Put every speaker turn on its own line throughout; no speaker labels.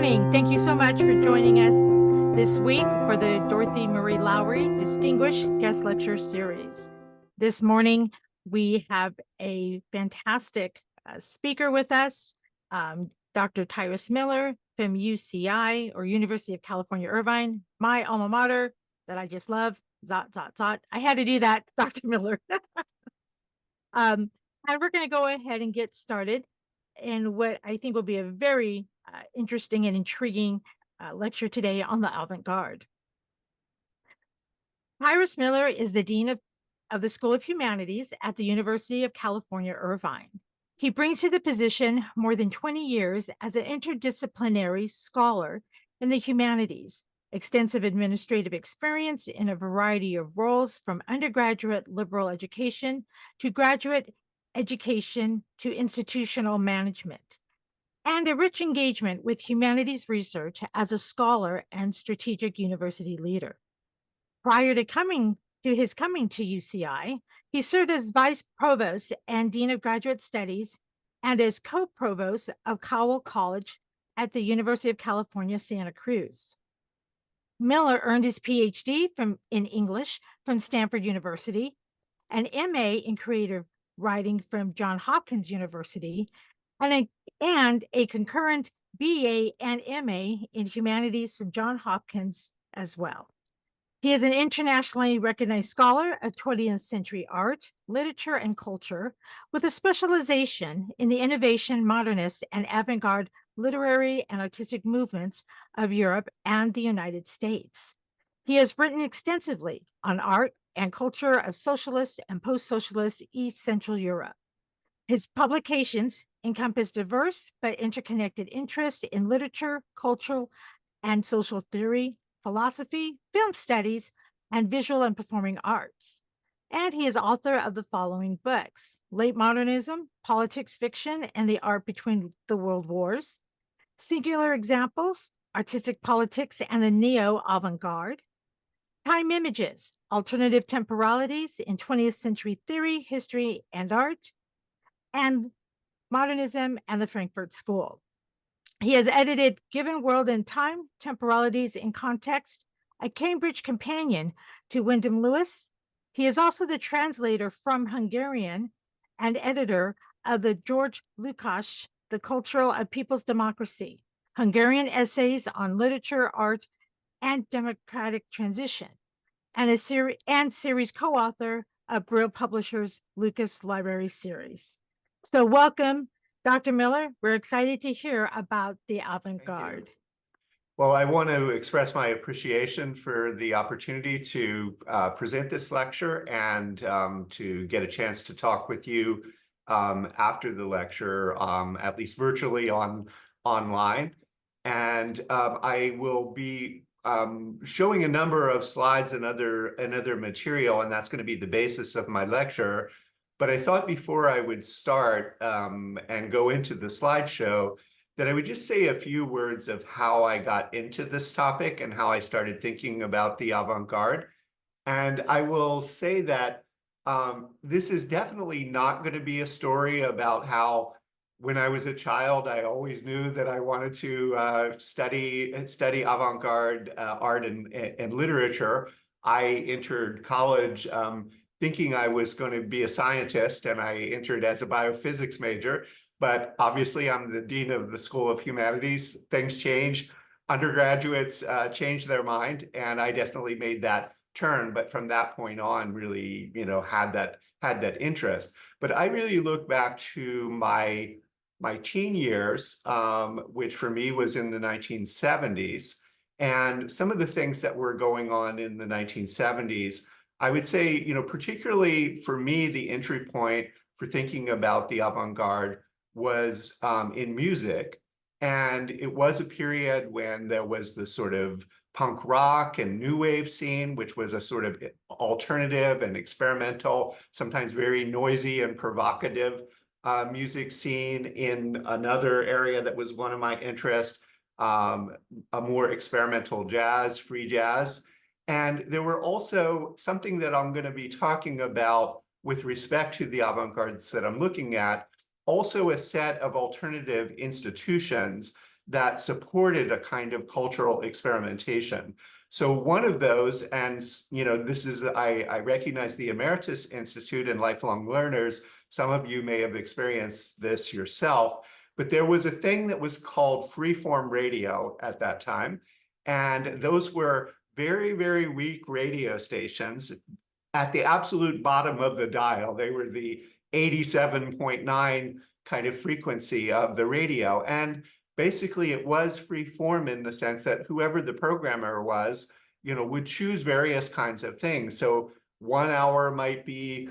morning. Thank you so much for joining us this week for the Dorothy Marie Lowry Distinguished Guest Lecture Series. This morning, we have a fantastic speaker with us, Dr. Tyrus Miller from UCI, or University of California, Irvine, my alma mater that I just love, Zot, Zot, Zot. I had to do that, Dr. Miller. And we're going to go ahead and get started in what I think will be a very interesting and intriguing lecture today on the avant-garde. Tyrus Miller is the Dean of the School of Humanities at the University of California, Irvine. He brings to the position more than 20 years as an interdisciplinary scholar in the humanities, extensive administrative experience in a variety of roles from undergraduate liberal education to graduate education to institutional management, and a rich engagement with humanities research as a scholar and strategic university leader. Prior to his coming to UCI, he served as vice provost and dean of graduate studies and as co-provost of Cowell College at the University of California, Santa Cruz. Miller earned his PhD in English from Stanford University, an MA in creative writing from Johns Hopkins University, and a concurrent BA and MA in humanities from Johns Hopkins as well. He is an internationally recognized scholar of 20th century art, literature, and culture, with a specialization in the innovation, modernist, and avant-garde literary and artistic movements of Europe and the United States. He has written extensively on art and culture of socialist and post-socialist East Central Europe. His publications encompass diverse but interconnected interests in literature, cultural and social theory, philosophy, film studies, and visual and performing arts. And he is author of the following books: Late Modernism, Politics, Fiction, and the Art Between the World Wars; Singular Examples, Artistic Politics and the Neo-Avant-Garde; Time Images, Alternative Temporalities in 20th Century Theory, History, and Art; and Modernism and the Frankfurt School. He has edited Given World and Time, Temporalities in Context, a Cambridge companion to Wyndham Lewis. He is also the translator from Hungarian and editor of the George Lukács, The Cultural of People's Democracy, Hungarian Essays on Literature, Art, and Democratic Transition, and series co-author of Brill Publishers' Lucas Library series. So welcome, Dr. Miller. We're excited to hear about the avant-garde.
Well, I want to express my appreciation for the opportunity to present this lecture and to get a chance to talk with you after the lecture, at least virtually online. And I will be showing a number of slides and other material, and that's going to be the basis of my lecture. But I thought before I would start and go into the slideshow that I would just say a few words of how I got into this topic and how I started thinking about the avant-garde. And I will say that this is definitely not going to be a story about how when I was a child, I always knew that I wanted to study avant-garde art and literature. I entered college thinking I was going to be a scientist, and I entered as a biophysics major. But obviously, I'm the dean of the School of Humanities. Things change. Undergraduates change their mind, and I definitely made that turn. But from that point on, really, had that interest. But I really look back to my teen years, which for me was in the 1970s, and some of the things that were going on in the 1970s. I would say, particularly for me, the entry point for thinking about the avant-garde was in music. And it was a period when there was the sort of punk rock and new wave scene, which was a sort of alternative and experimental, sometimes very noisy and provocative music scene. In another area that was one of my interests, a more experimental jazz, free jazz. And there were also something that I'm going to be talking about with respect to the avant-gardes that I'm looking at, also a set of alternative institutions that supported a kind of cultural experimentation. So one of those, and this is, I recognize the Emeritus Institute and lifelong learners. Some of you may have experienced this yourself, but there was a thing that was called freeform radio at that time. And those were very, very weak radio stations at the absolute bottom of the dial. They were the 87.9 kind of frequency of the radio. And basically it was free form in the sense that whoever the programmer was, would choose various kinds of things. So 1 hour might be,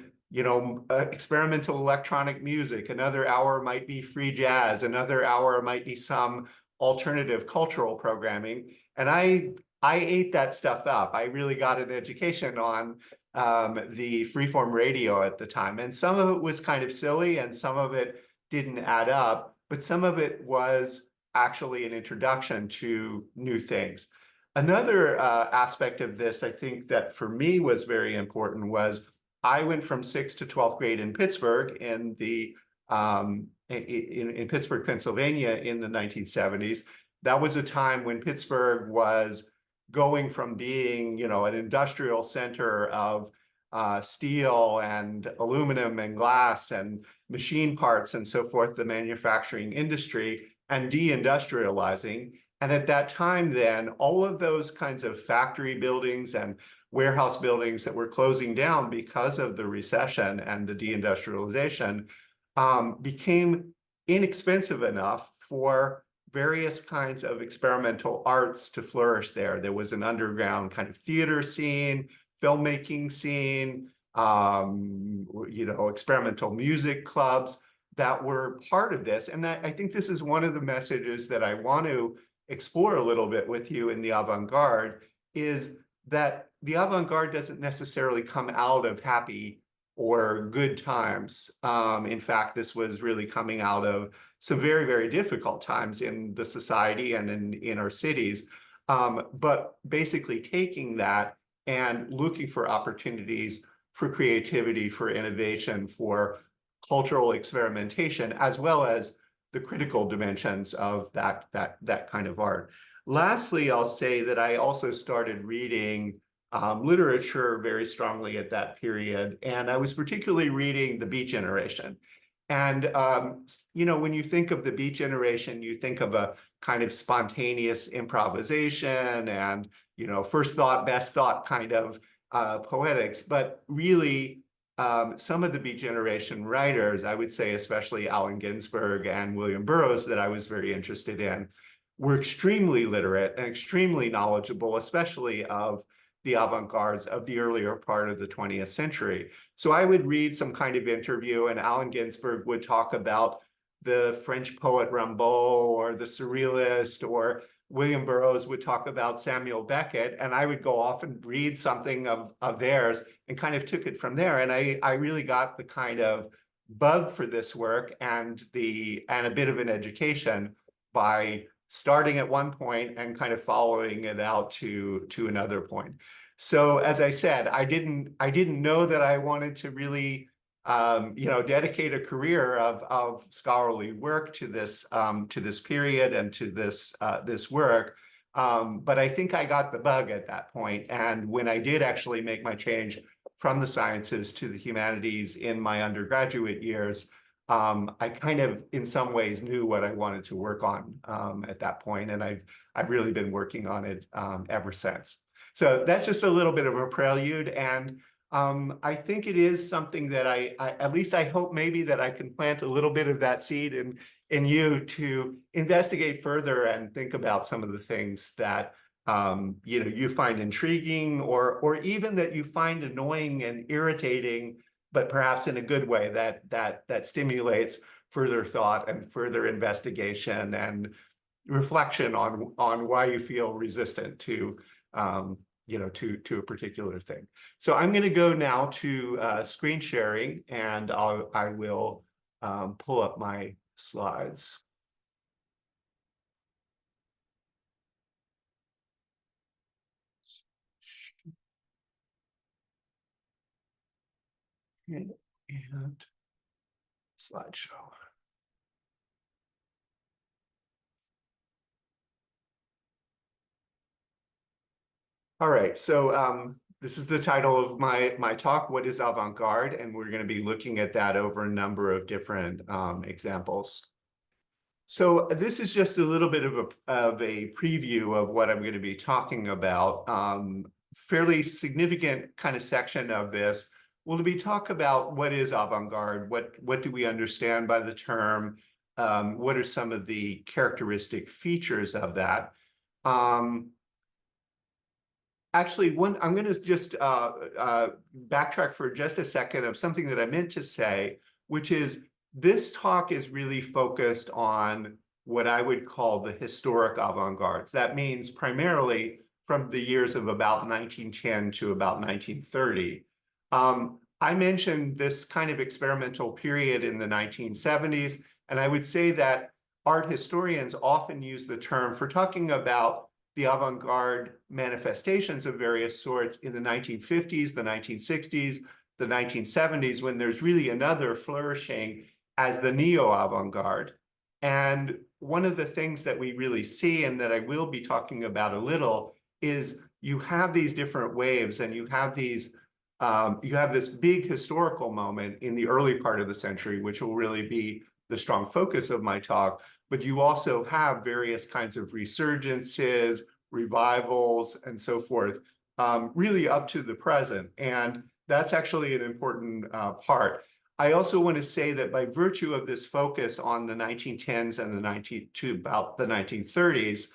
experimental electronic music. Another hour might be free jazz. Another hour might be some alternative cultural programming. And I ate that stuff up. I really got an education on the freeform radio at the time. And some of it was kind of silly and some of it didn't add up, but some of it was actually an introduction to new things. Another aspect of this, I think that for me was very important, was I went from 6th to 12th grade in Pittsburgh in Pittsburgh, Pennsylvania in the 1970s. That was a time when Pittsburgh was going from being, an industrial center of steel and aluminum and glass and machine parts and so forth, the manufacturing industry, and deindustrializing. And at that time then, all of those kinds of factory buildings and warehouse buildings that were closing down because of the recession and the deindustrialization became inexpensive enough for various kinds of experimental arts to flourish there. There was an underground kind of theater scene, filmmaking scene, experimental music clubs that were part of this. And I think this is one of the messages that I want to explore a little bit with you in the avant-garde, is that the avant-garde doesn't necessarily come out of happy or good times. In fact, this was really coming out of some very, very difficult times in the society and in our cities. But basically taking that and looking for opportunities for creativity, for innovation, for cultural experimentation, as well as the critical dimensions of that kind of art. Lastly, I'll say that I also started reading literature very strongly at that period, and I was particularly reading the Beat Generation. And when you think of the Beat Generation, you think of a kind of spontaneous improvisation and first thought, best thought kind of poetics. But really, some of the Beat Generation writers, I would say especially Allen Ginsberg and William Burroughs, that I was very interested in, were extremely literate and extremely knowledgeable, especially of the avant-gardes of the earlier part of the 20th century. So I would read some kind of interview, and Allen Ginsberg would talk about the French poet Rimbaud or the Surrealist, or William Burroughs would talk about Samuel Beckett, and I would go off and read something of theirs and kind of took it from there. And I really got the kind of bug for this work and a bit of an education by starting at one point and kind of following it out to another point. So as I said, I didn't know that I wanted to really dedicate a career of scholarly work to this period and to this work. But I think I got the bug at that point. And when I did actually make my change from the sciences to the humanities in my undergraduate years, I kind of, in some ways, knew what I wanted to work on at that point, and I've really been working on it ever since. So that's just a little bit of a prelude, and I think it is something that I at least I hope maybe that I can plant a little bit of that seed in you to investigate further and think about some of the things that you find intriguing, or even that you find annoying and irritating, but perhaps in a good way that stimulates further thought and further investigation and reflection on why you feel resistant to to a particular thing. So I'm going to go now to screen sharing, and I will pull up my slides. And slideshow. All right, so this is the title of my talk, What is Avant-Garde? And we're going to be looking at that over a number of different examples. So this is just a little bit of a preview of what I'm going to be talking about. Fairly significant kind of section of this will be talk about what is avant-garde, what do we understand by the term, what are some of the characteristic features of that. Actually, I'm going to just backtrack for just a second of something that I meant to say, which is this talk is really focused on what I would call the historic avant-gardes. That means primarily from the years of about 1910 to about 1930. I mentioned this kind of experimental period in the 1970s, and I would say that art historians often use the term for talking about the avant-garde manifestations of various sorts in the 1950s, the 1960s, the 1970s, when there's really another flourishing as the neo-avant-garde. And one of the things that we really see, and that I will be talking about a little, is you have these different waves, and you have these, you have this big historical moment in the early part of the century, which will really be the strong focus of my talk, but you also have various kinds of resurgences, revivals, and so forth, really up to the present. And that's actually an important part. I also want to say that by virtue of this focus on the 1910s and to about the 1930s,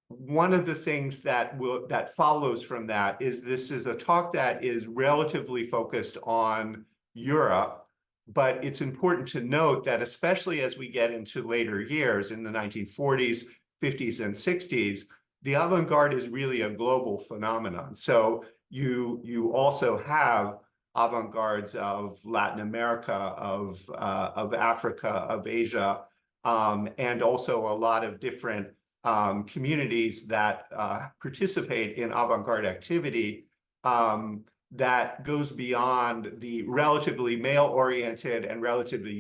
one of the things that follows from that is this is a talk that is relatively focused on Europe. But it's important to note that especially as we get into later years in the 1940s, 50s, and 60s, the avant-garde is really a global phenomenon. So you also have avant-gardes of Latin America, of Africa, of Asia, and also a lot of different communities that participate in avant-garde activity that goes beyond the relatively male-oriented and relatively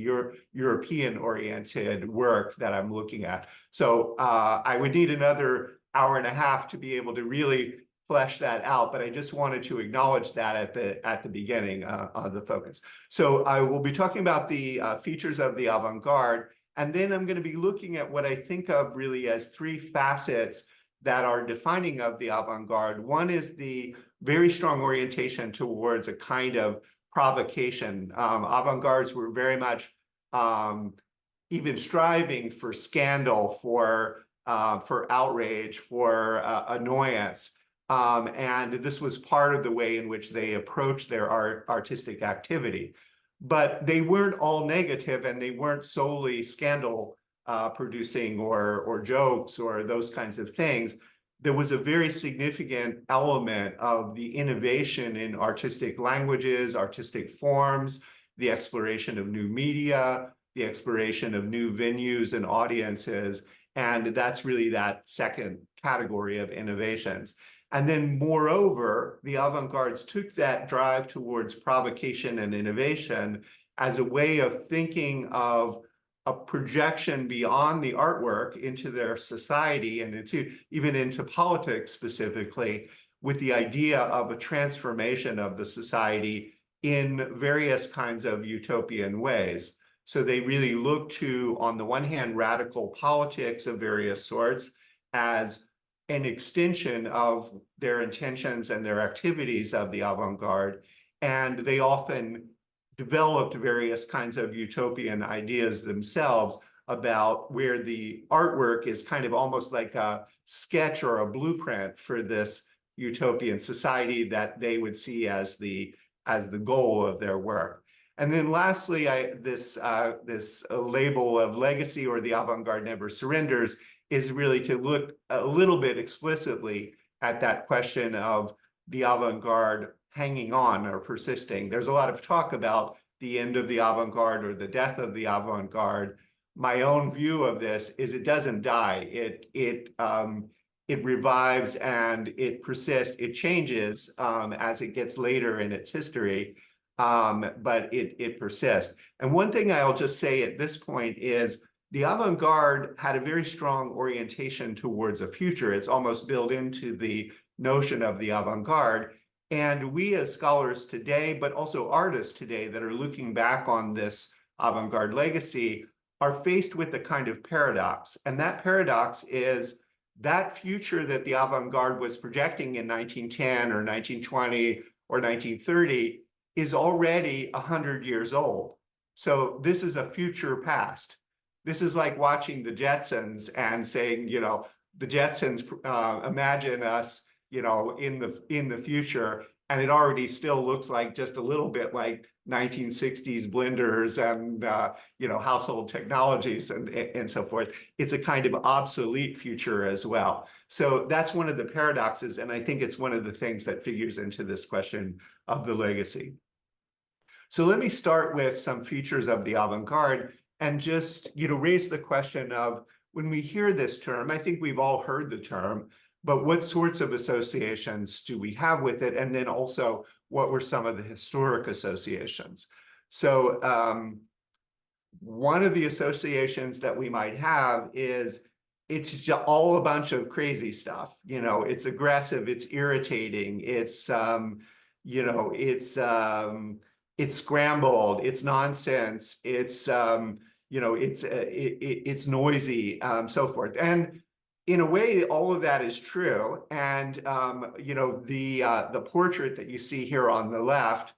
European-oriented work that I'm looking at. So I would need another hour and a half to be able to really flesh that out, but I just wanted to acknowledge that at the beginning of the focus. So I will be talking about the features of the avant-garde, and then I'm going to be looking at what I think of really as three facets that are defining of the avant-garde. One is the very strong orientation towards a kind of provocation. Avant-gardes were very much even striving for scandal, for outrage, for annoyance. And this was part of the way in which they approached their artistic activity. But they weren't all negative, and they weren't solely scandal producing or jokes or those kinds of things. There was a very significant element of the innovation in artistic languages, artistic forms, the exploration of new media, the exploration of new venues and audiences. And that's really that second category of innovations. And then moreover, the avant-gardes took that drive towards provocation and innovation as a way of thinking of a projection beyond the artwork into their society and even into politics specifically, with the idea of a transformation of the society in various kinds of utopian ways. So they really look to, on the one hand, radical politics of various sorts as an extension of their intentions and their activities of the avant-garde, and they often developed various kinds of utopian ideas themselves about where the artwork is kind of almost like a sketch or a blueprint for this utopian society that they would see as the goal of their work. And then lastly, this label of legacy, or the avant-garde never surrenders, is really to look a little bit explicitly at that question of the avant-garde hanging on or persisting. There's a lot of talk about the end of the avant-garde or the death of the avant-garde. My own view of this is it doesn't die. It revives and it persists. It changes as it gets later in its history, but it persists. And one thing I'll just say at this point is the avant-garde had a very strong orientation towards a future. It's almost built into the notion of the avant-garde. And we as scholars today, but also artists today that are looking back on this avant-garde legacy, are faced with a kind of paradox. And that paradox is that future that the avant-garde was projecting in 1910 or 1920 or 1930 is already 100 years old. So this is a future past. This is like watching the Jetsons and saying, you know, the Jetsons imagine us, you know, in the future, and it already still looks like just a little bit like 1960s blenders and you know, household technologies and so forth. It's a kind of obsolete future as well. So that's one of the paradoxes, and I think it's one of the things that figures into this question of the legacy. So let me start with some features of the avant-garde and just, you know, raise the question of, when we hear this term, I think we've all heard the term, but what sorts of associations do we have with it? And then also, what were some of the historic associations? So one of the associations that we might have is it's just all a bunch of crazy stuff. You know, it's aggressive, it's irritating, it's, you know, it's scrambled, it's nonsense, it's, you know, it's noisy, so forth. And in a way, all of that is true. And you know, the portrait that you see here on the left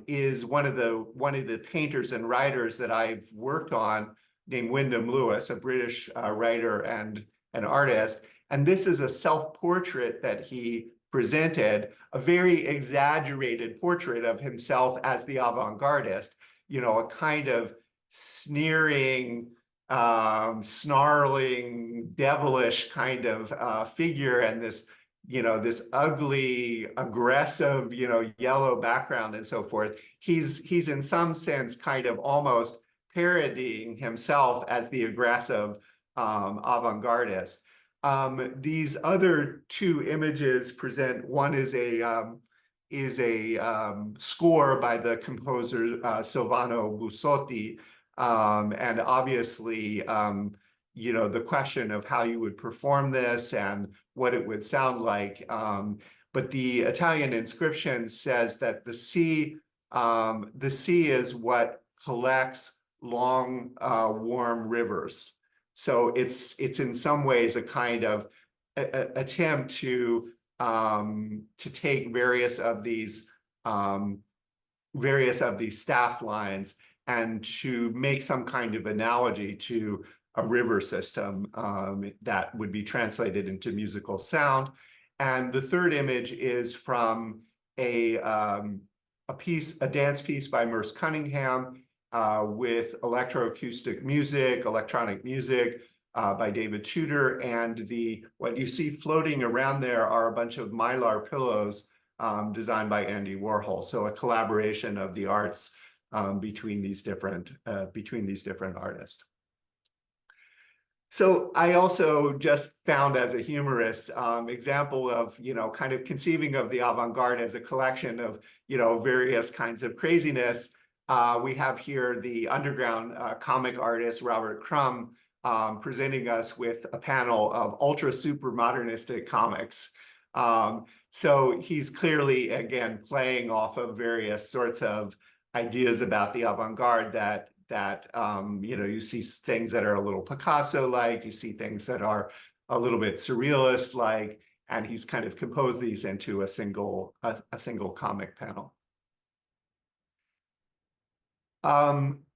is one of the painters and writers that I've worked on, named Wyndham Lewis, a British writer and an artist. And this is a self-portrait that he presented, a very exaggerated portrait of himself as the avant-gardist, you know, a kind of sneering, snarling, devilish kind of figure, and this, you know, this ugly, aggressive, you know, yellow background and so forth. He's in some sense kind of almost parodying himself as the aggressive avant-gardist. These other two images present, one is a score by the composer Silvano Busotti, and obviously, you know, the question of how you would perform this and what it would sound like. But the Italian inscription says that the sea is what collects long, warm rivers. So it's in some ways a kind of attempt to take various of these staff lines and to make some kind of analogy to a river system that would be translated into musical sound. And the third image is from a dance piece by Merce Cunningham with electroacoustic music, electronic music by David Tudor. And what you see floating around there are a bunch of mylar pillows designed by Andy Warhol. So a collaboration of the arts between these different artists. So I also just found, as a humorist, example of, you know, kind of conceiving of the avant-garde as a collection of, you know, various kinds of craziness. We have here the underground comic artist Robert Crumb presenting us with a panel of ultra super modernistic comics. So he's clearly, again, playing off of various sorts of ideas about the avant-garde that you know, you see things that are a little Picasso-like, you see things that are a little bit surrealist-like, and he's kind of composed these into a single comic panel.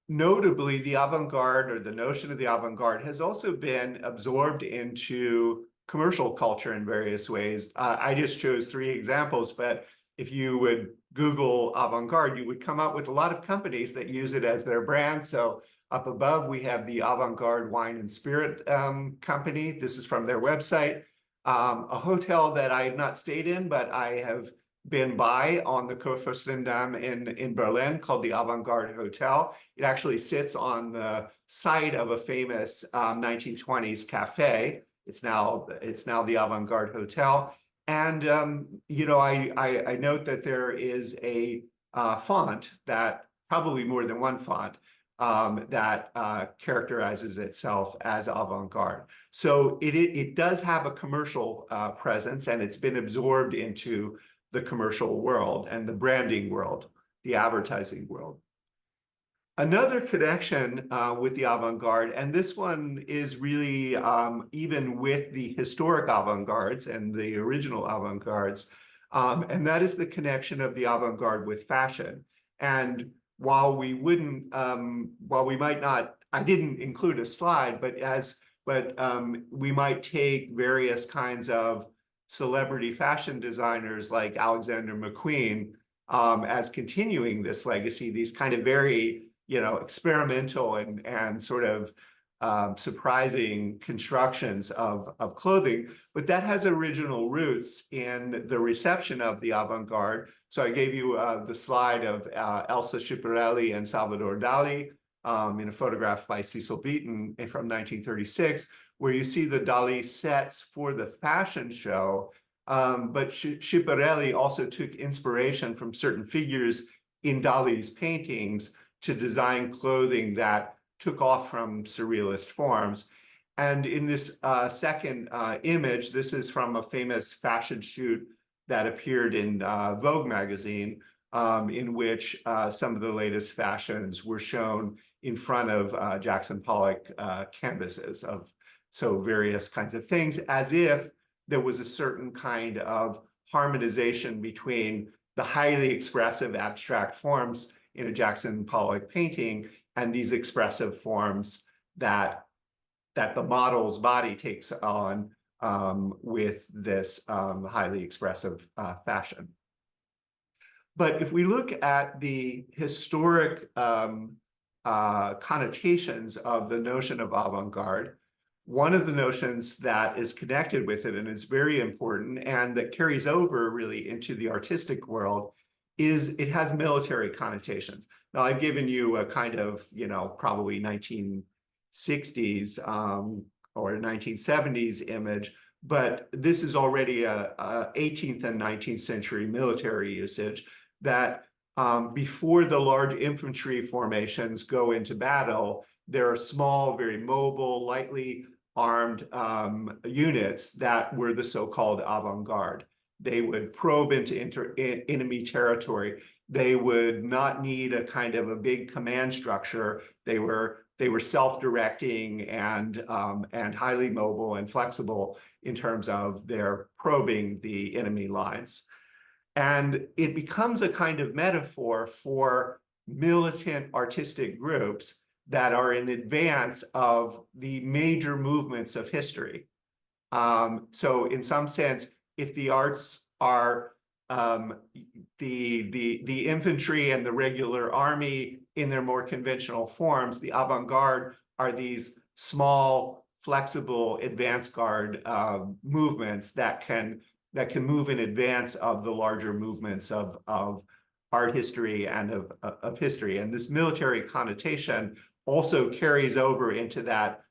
Notably, the avant-garde, or the notion of the avant-garde, has also been absorbed into commercial culture in various ways. I just chose 3 examples, but if you would Google avant-garde, you would come up with a lot of companies that use it as their brand. So up above, we have the Avant-Garde Wine and Spirit Company. This is from their website. A hotel that I have not stayed in, but I have been by on the Kurfürstendamm in Berlin, called the Avant-Garde Hotel. It actually sits on the site of a famous 1920s cafe. It's now the Avant-Garde Hotel. And you know, I note that there is a font, that probably more than one font, that characterizes itself as avant-garde. So it does have a commercial presence, and it's been absorbed into the commercial world and the branding world, the advertising world. Another connection with the avant-garde, and this one is really even with the historic avant-gardes and the original avant-gardes, and that is the connection of the avant-garde with fashion. And while we might not, I didn't include a slide, but we might take various kinds of celebrity fashion designers like Alexander McQueen as continuing this legacy, these kind of very experimental and sort of surprising constructions of clothing, but that has original roots in the reception of the avant-garde. So I gave you the slide of Elsa Schiaparelli and Salvador Dali in a photograph by Cecil Beaton from 1936, where you see the Dali sets for the fashion show. But Schiaparelli also took inspiration from certain figures in Dali's paintings to design clothing that took off from surrealist forms. And in this second image, this is from a famous fashion shoot that appeared in Vogue magazine, in which some of the latest fashions were shown in front of Jackson Pollock canvases of various kinds of things, as if there was a certain kind of harmonization between the highly expressive abstract forms in a Jackson Pollock painting and these expressive forms that the model's body takes on with this highly expressive fashion. But if we look at the historic connotations of the notion of avant-garde, one of the notions that is connected with it and is very important and that carries over really into the artistic world is it has military connotations. Now, I've given you a kind of, probably 1960s or 1970s image, but this is already a 18th and 19th century military usage that before the large infantry formations go into battle, there are small, very mobile, lightly armed units that were the so-called avant-garde. They would probe into enemy territory. They would not need a kind of a big command structure. They were self-directing and highly mobile and flexible in terms of their probing the enemy lines. And it becomes a kind of metaphor for militant artistic groups that are in advance of the major movements of history. So in some sense, if the arts are the infantry and the regular army in their more conventional forms, the avant-garde are these small, flexible, advance guard movements that can move in advance of the larger movements of art history and of history. And this military connotation also carries over into that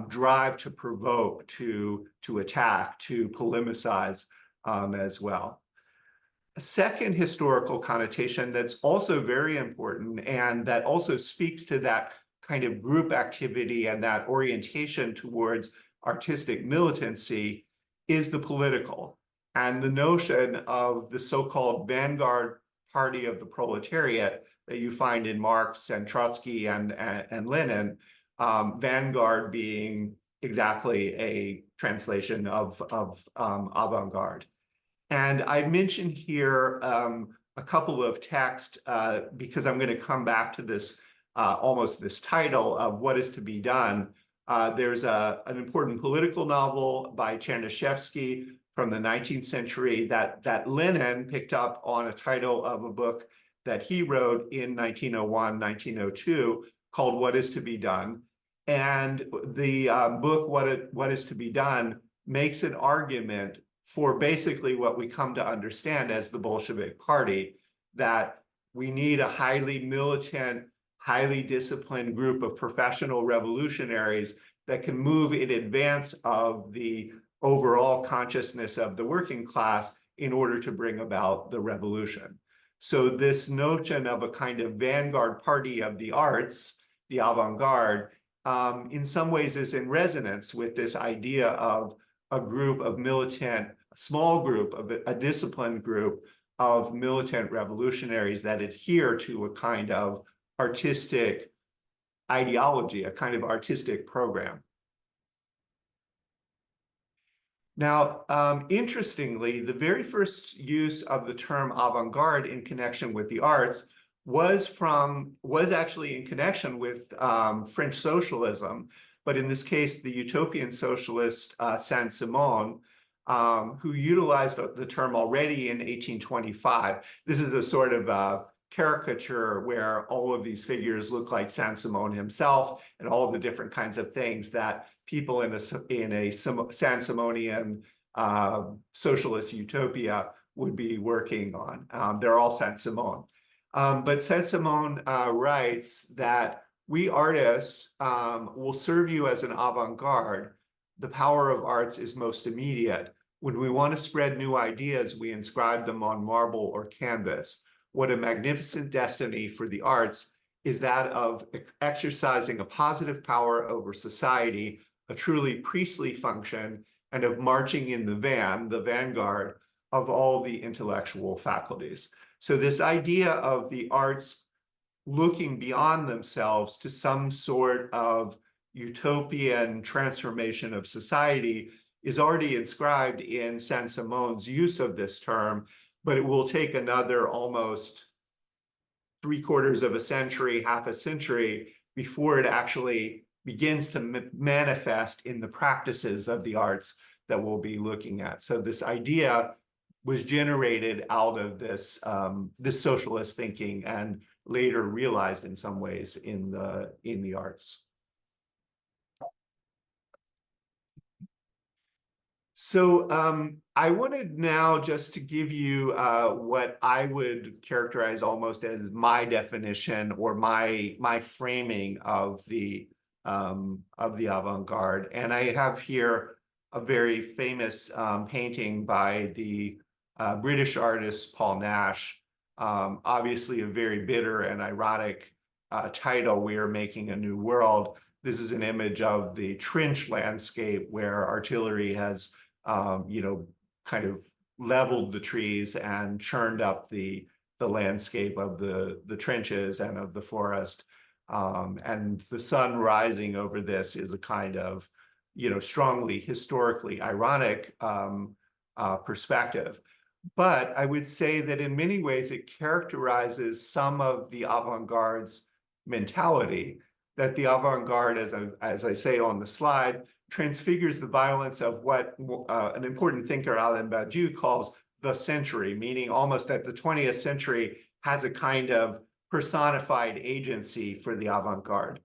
drive to provoke, to attack, to polemicize as well. A second historical connotation that's also very important and that also speaks to that kind of group activity and that orientation towards artistic militancy is the political. And the notion of the so-called vanguard party of the proletariat that you find in Marx and Trotsky and Lenin, vanguard being exactly a translation of avant-garde. And I mentioned here a couple of texts because I'm going to come back to this almost this title of What is to be Done. There's an important political novel by Chernyshevsky from the 19th century that Lenin picked up on a title of a book that he wrote in 1901, 1902 called What is to be Done. And the book, What is to be Done, makes an argument for basically what we come to understand as the Bolshevik Party, that we need a highly militant, highly disciplined group of professional revolutionaries that can move in advance of the overall consciousness of the working class in order to bring about the revolution. So this notion of a kind of vanguard party of the arts the avant-garde, in some ways is in resonance with this idea of a group of militant, small group, of a disciplined group of militant revolutionaries that adhere to a kind of artistic ideology, a kind of artistic program. Now, interestingly, the very first use of the term avant-garde in connection with the arts was actually in connection with French socialism, but in this case, the utopian socialist Saint-Simon, who utilized the term already in 1825. This is a sort of caricature where all of these figures look like Saint-Simon himself, and all of the different kinds of things that people in a Saint-Simonian socialist utopia would be working on. They're all Saint-Simon. But Saint-Simon writes that we artists will serve you as an avant-garde. The power of arts is most immediate. When we want to spread new ideas, we inscribe them on marble or canvas. What a magnificent destiny for the arts is that of exercising a positive power over society, a truly priestly function, and of marching in the vanguard of all the intellectual faculties. So this idea of the arts looking beyond themselves to some sort of utopian transformation of society is already inscribed in Saint-Simon's use of this term, but it will take another almost 3/4 of a century, half a century, before it actually begins to manifest in the practices of the arts that we'll be looking at. So this idea was generated out of this, this socialist thinking and later realized in some ways in the arts. So I wanted now just to give you what I would characterize almost as my definition or my framing of the avant-garde. And I have here a very famous painting by the British artist Paul Nash. Obviously a very bitter and ironic title, "We Are Making a New World." This is an image of the trench landscape where artillery has kind of leveled the trees and churned up the landscape of the trenches and of the forest. And the sun rising over this is a kind of, strongly historically ironic perspective. But I would say that in many ways it characterizes some of the avant-garde's mentality, that the avant-garde, as I say on the slide, transfigures the violence of what an important thinker, Alain Badiou, calls the century, meaning almost that the 20th century has a kind of personified agency for the avant-garde,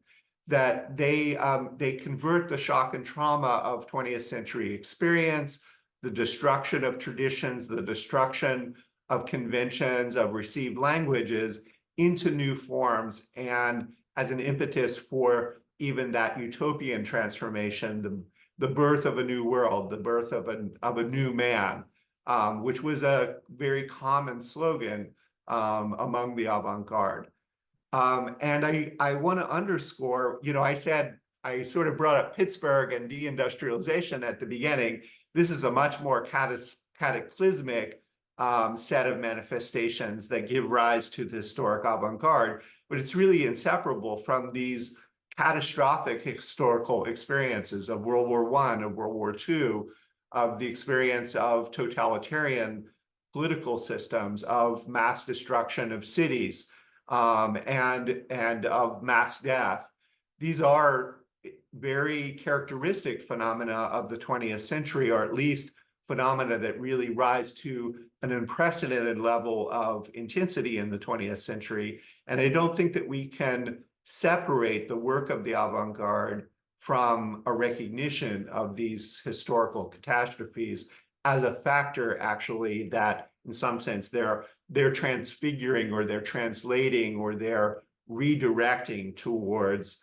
that they convert the shock and trauma of 20th century experience, the destruction of traditions, the destruction of conventions, of received languages, into new forms, and as an impetus for even that utopian transformation, the birth of a new world, the birth of a new man, which was a very common slogan among the avant-garde. And I want to underscore, I said, I sort of brought up Pittsburgh and deindustrialization at the beginning. This is a much more cataclysmic set of manifestations that give rise to the historic avant-garde, but it's really inseparable from these catastrophic historical experiences of World War I, of World War II, of the experience of totalitarian political systems, of mass destruction of cities, and of mass death. These are very characteristic phenomena of the 20th century, or at least phenomena that really rise to an unprecedented level of intensity in the 20th century. And I don't think that we can separate the work of the avant-garde from a recognition of these historical catastrophes as a factor, actually, that in some sense they're transfiguring, or they're translating, or they're redirecting towards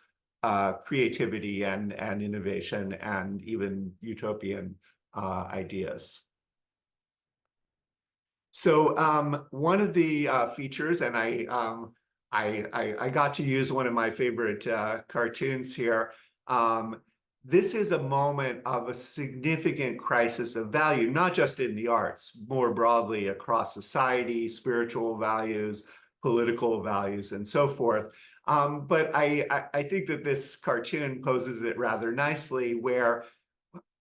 creativity and innovation and even utopian ideas. So one of the features, and I I got to use one of my favorite cartoons here. This is a moment of a significant crisis of value, not just in the arts, more broadly across society, spiritual values, political values, and so forth. But I think that this cartoon poses it rather nicely, where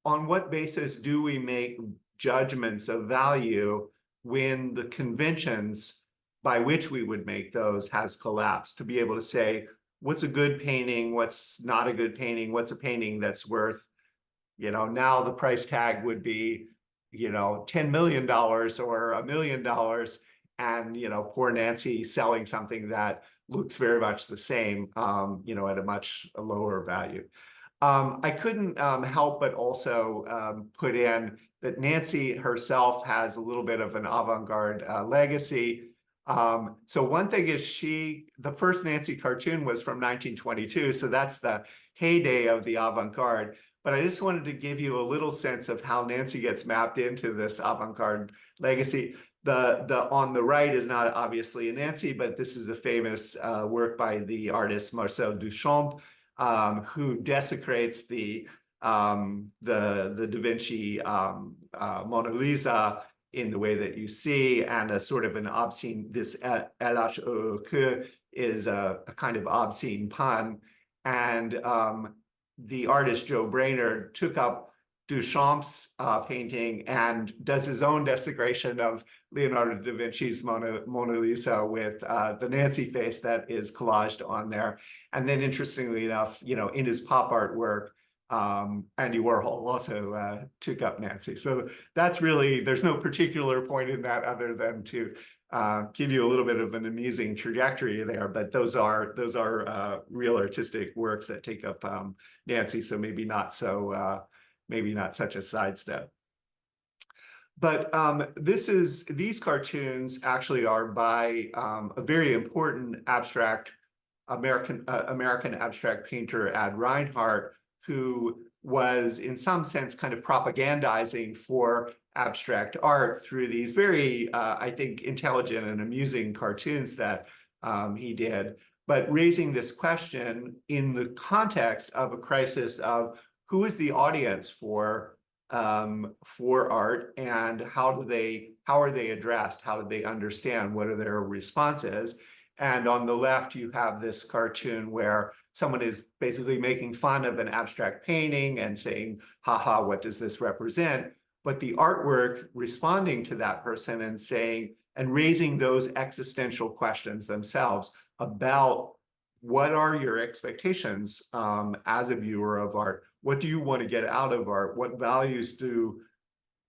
on what basis do we make judgments of value when the conventions by which we would make those has collapsed, to be able to say, what's a good painting, what's not a good painting, what's a painting that's worth, now the price tag would be, $10 million or $1 million. And, poor Nancy selling something that looks very much the same, at a much lower value. I couldn't help but also put in that Nancy herself has a little bit of an avant-garde legacy. So one thing is the first Nancy cartoon was from 1922, so that's the heyday of the avant-garde. But I just wanted to give you a little sense of how Nancy gets mapped into this avant-garde legacy. The on the right is not obviously a Nancy, but this is a famous work by the artist Marcel Duchamp, who desecrates the Da Vinci Mona Lisa in the way that you see, and a sort of an obscene, this LHEQ is a kind of obscene pun. And the artist Joe Brainerd took up Duchamp's painting and does his own desecration of Leonardo da Vinci's Mona Lisa with the Nancy face that is collaged on there. And then interestingly enough, in his pop art work, Andy Warhol also took up Nancy. So that's really, there's no particular point in that other than to give you a little bit of an amusing trajectory there, but those are real artistic works that take up Nancy, so maybe not such a sidestep. But these cartoons actually are by a very important American abstract painter, Ad Reinhardt, who was in some sense kind of propagandizing for abstract art through these very, I think, intelligent and amusing cartoons that he did, but raising this question in the context of a crisis of who is the audience for art, and how are they addressed? How do they understand? What are their responses? And on the left, you have this cartoon where someone is basically making fun of an abstract painting and saying, haha, what does this represent? But the artwork responding to that person and saying, and raising those existential questions themselves about what are your expectations as a viewer of art? What do you want to get out of art? What values do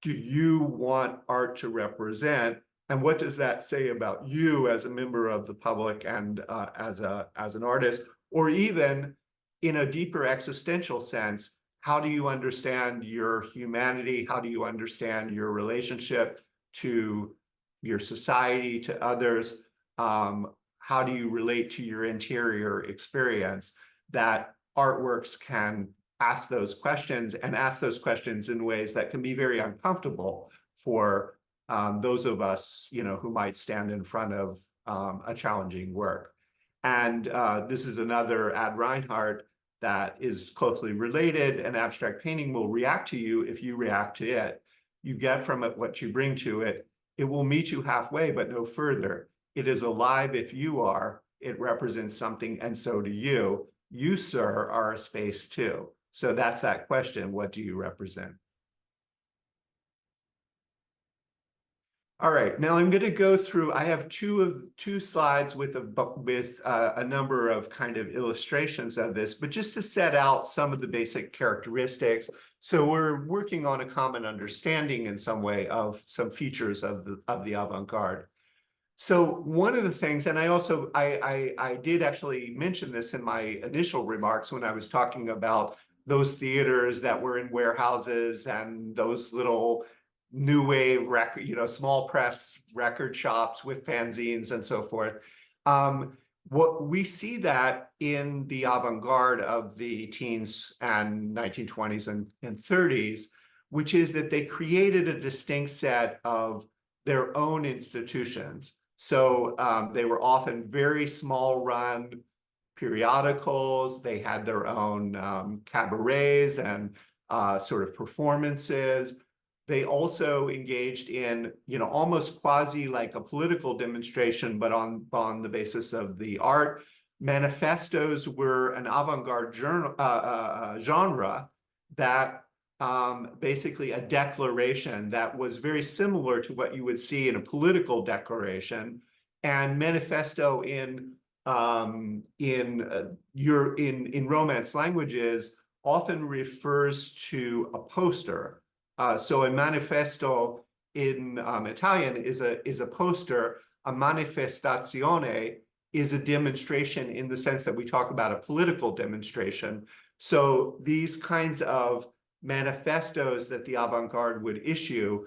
you want art to represent? And what does that say about you as a member of the public and as an artist? Or even in a deeper existential sense, how do you understand your humanity? How do you understand your relationship to your society, to others? How do you relate to your interior experience? That artworks can ask those questions, and ask those questions in ways that can be very uncomfortable for those of us, who might stand in front of a challenging work. And this is another Ad Reinhardt that is closely related. An abstract painting will react to you if you react to it. You get from it what you bring to it. It will meet you halfway, but no further. It is alive if you are. It represents something, and so do you. You, sir, are a space too. So that's that question. What do you represent? All right, now I'm going to go through, I have two slides with a number of kind of illustrations of this, but just to set out some of the basic characteristics. So we're working on a common understanding in some way of some features of the avant-garde. So one of the things, and I did actually mention this in my initial remarks when I was talking about those theaters that were in warehouses and those little new wave record, small press record shops with fanzines and so forth. What we see that in the avant-garde of the teens and 1920s and 30s, which is that they created a distinct set of their own institutions. So they were often very small run periodicals. They had their own cabarets and sort of performances. They also engaged in, almost quasi like a political demonstration, but on the basis of the art. Manifestos were an avant-garde genre that basically a declaration that was very similar to what you would see in a political declaration. And manifesto in Romance languages often refers to a poster. So a manifesto in Italian is a poster. A manifestazione is a demonstration in the sense that we talk about a political demonstration. So these kinds of manifestos that the avant-garde would issue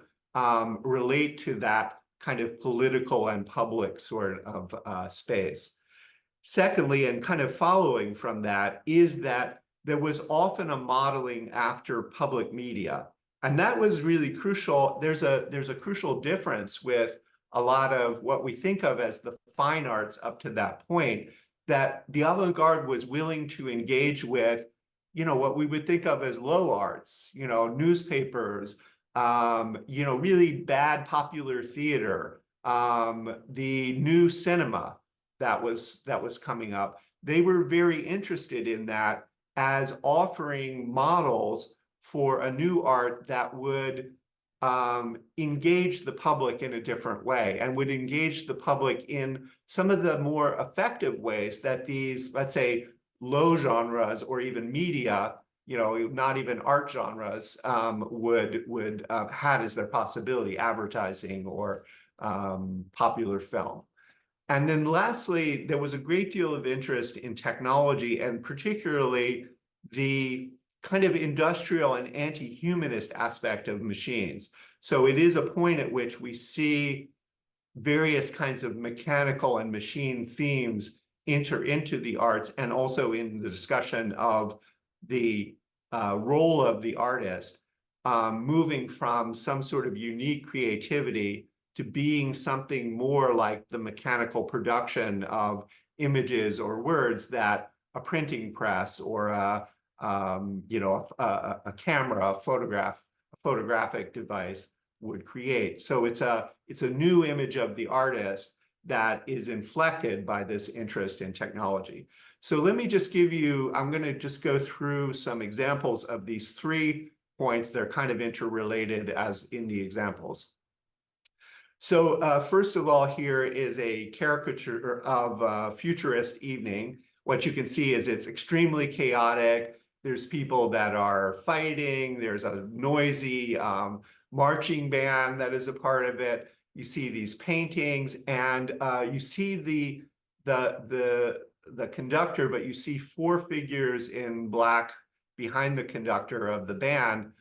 relate to that kind of political and public sort of space. Secondly, and kind of following from that, is that there was often a modeling after public media. And that was really crucial. There's a crucial difference with a lot of what we think of as the fine arts up to that point, that the avant-garde was willing to engage with, what we would think of as low arts, newspapers, really bad popular theater, the new cinema that was coming up. They were very interested in that as offering models for a new art that would engage the public in a different way, and would engage the public in some of the more effective ways that these, let's say, low genres or even media, not even art genres, would had as their possibility, advertising or popular film. And then lastly, there was a great deal of interest in technology, and particularly the kind of industrial and anti-humanist aspect of machines. So it is a point at which we see various kinds of mechanical and machine themes enter into the arts, and also in the discussion of the role of the artist, moving from some sort of unique creativity to being something more like the mechanical production of images or words that a printing press or a camera, a photographic device would create. So it's a new image of the artist that is inflected by this interest in technology. So let me just give you, I'm going to just go through some examples of these 3 points. They're kind of interrelated as in the examples. So first of all, here is a caricature of a futurist evening. What you can see is it's extremely chaotic. There's people that are fighting. There's a noisy marching band that is a part of it. You see these paintings, and you see the conductor, but you see 4 figures in black behind the conductor of the band,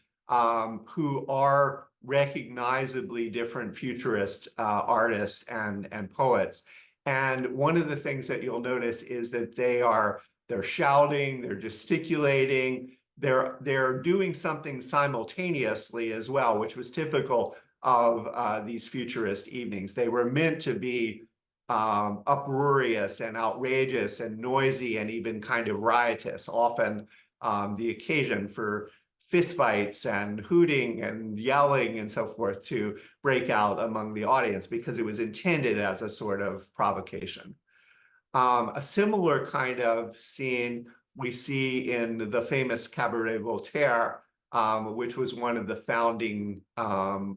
who are recognizably different futurist artists and poets. And one of the things that you'll notice is that they're shouting, they're gesticulating, they're doing something simultaneously as well, which was typical of these futurist evenings. They were meant to be uproarious and outrageous and noisy and even kind of riotous, often the occasion for fistfights and hooting and yelling and so forth to break out among the audience, because it was intended as a sort of provocation. A similar kind of scene we see in the famous Cabaret Voltaire, which was one of the founding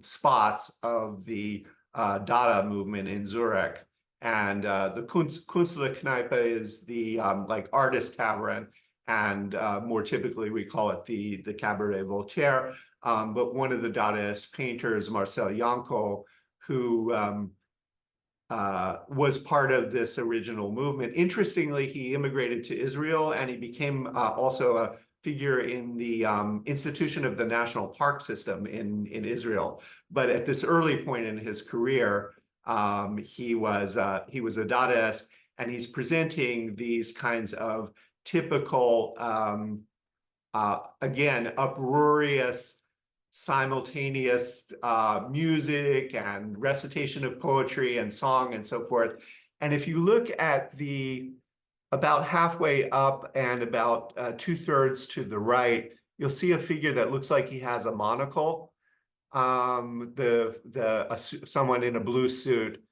spots of the Dada movement in Zurich. And the Künstlerkneipe is the like artist tavern, and more typically we call it the Cabaret Voltaire. But one of the Dadaist painters, Marcel Janco, who was part of this original movement. Interestingly, he immigrated to Israel, and he became also a figure in the institution of the national park system in Israel. But at this early point in his career, he was a Dadaist, and he's presenting these kinds of typical, again, uproarious, simultaneous music and recitation of poetry and song and so forth. And if you look at the about halfway up and about 2/3 to the right, you'll see a figure that looks like he has a monocle. Someone in a blue suit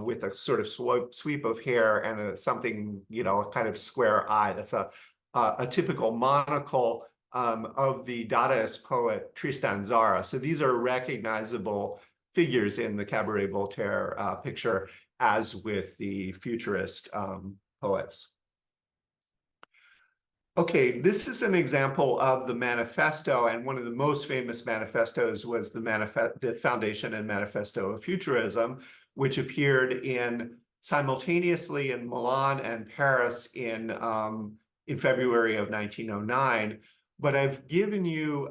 with a sort of sweep of hair and something, a kind of square eye. That's a typical monocle of the Dadaist poet Tristan Tzara. So these are recognizable figures in the Cabaret Voltaire picture, as with the futurist poets. Okay, this is an example of the manifesto, and one of the most famous manifestos was the Foundation and Manifesto of Futurism, which appeared simultaneously in Milan and Paris in February of 1909. But I've given you,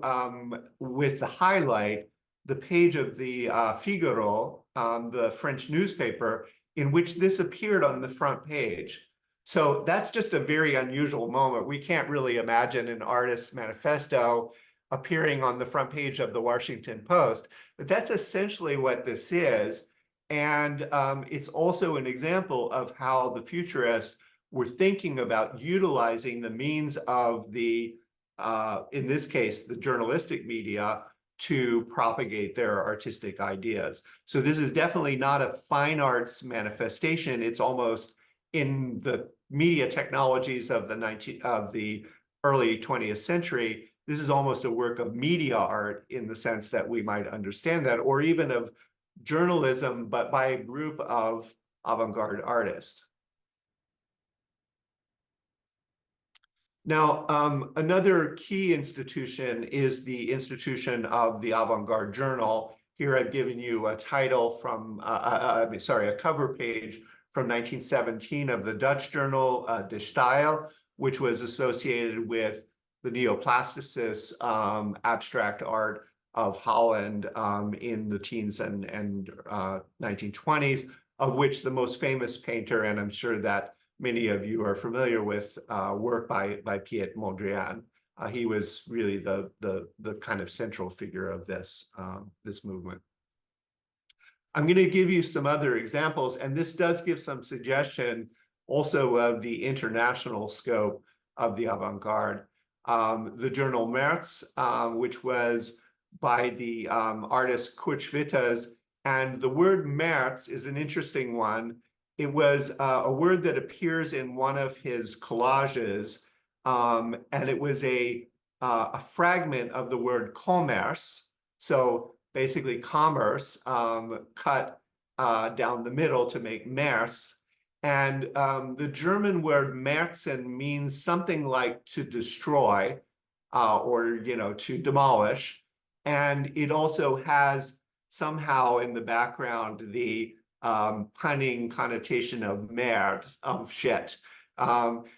with the highlight, the page of the Figaro, the French newspaper, in which this appeared on the front page. So that's just a very unusual moment. We can't really imagine an artist's manifesto appearing on the front page of the Washington Post, but that's essentially what this is. And it's also an example of how the futurists were thinking about utilizing the means of the, in this case, the journalistic media, to propagate their artistic ideas. So this is definitely not a fine arts manifestation. It's almost in the media technologies of the early 20th century. This is almost a work of media art in the sense that we might understand that, or even of journalism, but by a group of avant-garde artists. Now, another key institution is the institution of the Avant-Garde Journal. Here I've given you a title from, a cover page from 1917 of the Dutch journal De Stijl, which was associated with the neoplasticist abstract art of Holland in the teens and 1920s, of which the most famous painter, and I'm sure that many of you are familiar with, work by Piet Mondrian. He was really the kind of central figure of this movement. I'm going to give you some other examples, and this does give some suggestion also of the international scope of the avant-garde. The journal März, which was by the artist Kurt Schwitters, and the word März is an interesting one. It was a word that appears in one of his collages, and it was a fragment of the word commerce. So basically commerce cut down the middle to make März. And the German word Märzen means something like to destroy or, to demolish. And it also has somehow in the background the punning connotation of merde, of shit.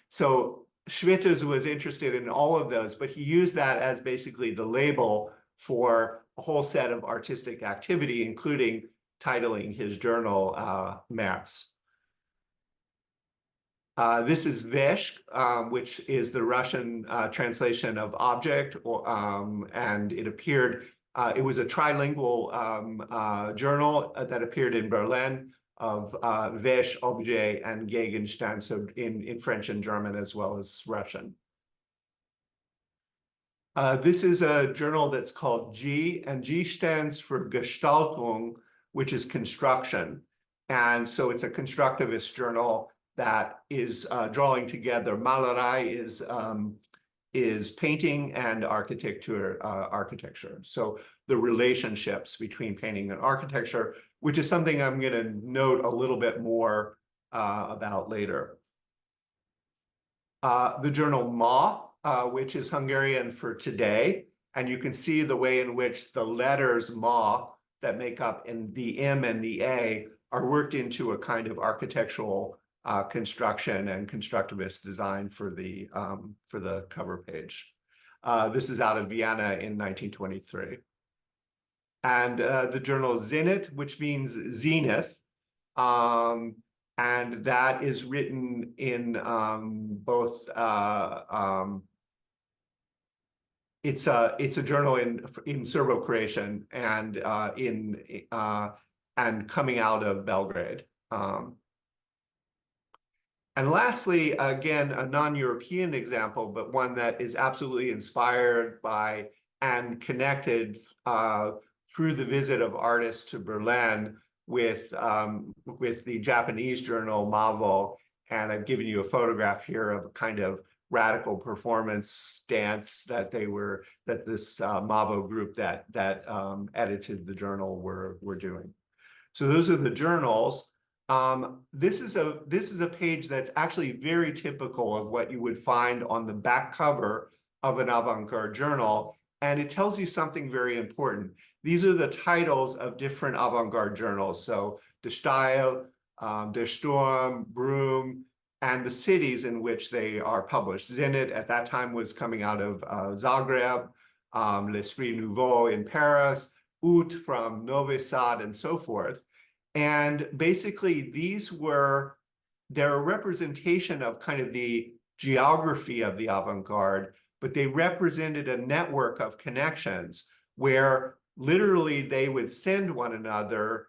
So Schwitters was interested in all of those, but he used that as basically the label for a whole set of artistic activity, including titling his journal März. This is Vesh, which is the Russian translation of object, and it appeared, it was a trilingual journal that appeared in Berlin of Vesh, Objet, and Gegenstand, so in French and German as well as Russian. This is a journal that's called G, and G stands for Gestaltung, which is construction. And so it's a constructivist journal that is drawing together. Malerei is painting, and architecture. So the relationships between painting and architecture, which is something I'm going to note a little bit more about later. The journal Ma, which is Hungarian for today, and you can see the way in which the letters Ma that make up in the M and the A are worked into a kind of architectural construction and constructivist design for the cover page. This is out of Vienna in 1923. And the journal Zenit, which means zenith, and that is written in both it's a journal in Serbo-Croatian and and coming out of Belgrade. And lastly, again, a non-European example, but one that is absolutely inspired by and connected through the visit of artists to Berlin with the Japanese journal Mavo. And I've given you a photograph here of a kind of radical performance dance that this Mavo group that edited the journal were doing. So those are the journals. This is a page that's actually very typical of what you would find on the back cover of an avant-garde journal, and it tells you something very important. These are the titles of different avant-garde journals. So Der Style, Der Sturm, Broom, and the cities in which they are published. Zenit at that time was coming out of Zagreb, L'Esprit Nouveau in Paris, Ut from Novi Sad, and so forth. And basically, they're a representation of kind of the geography of the avant-garde, but they represented a network of connections where literally they would send one another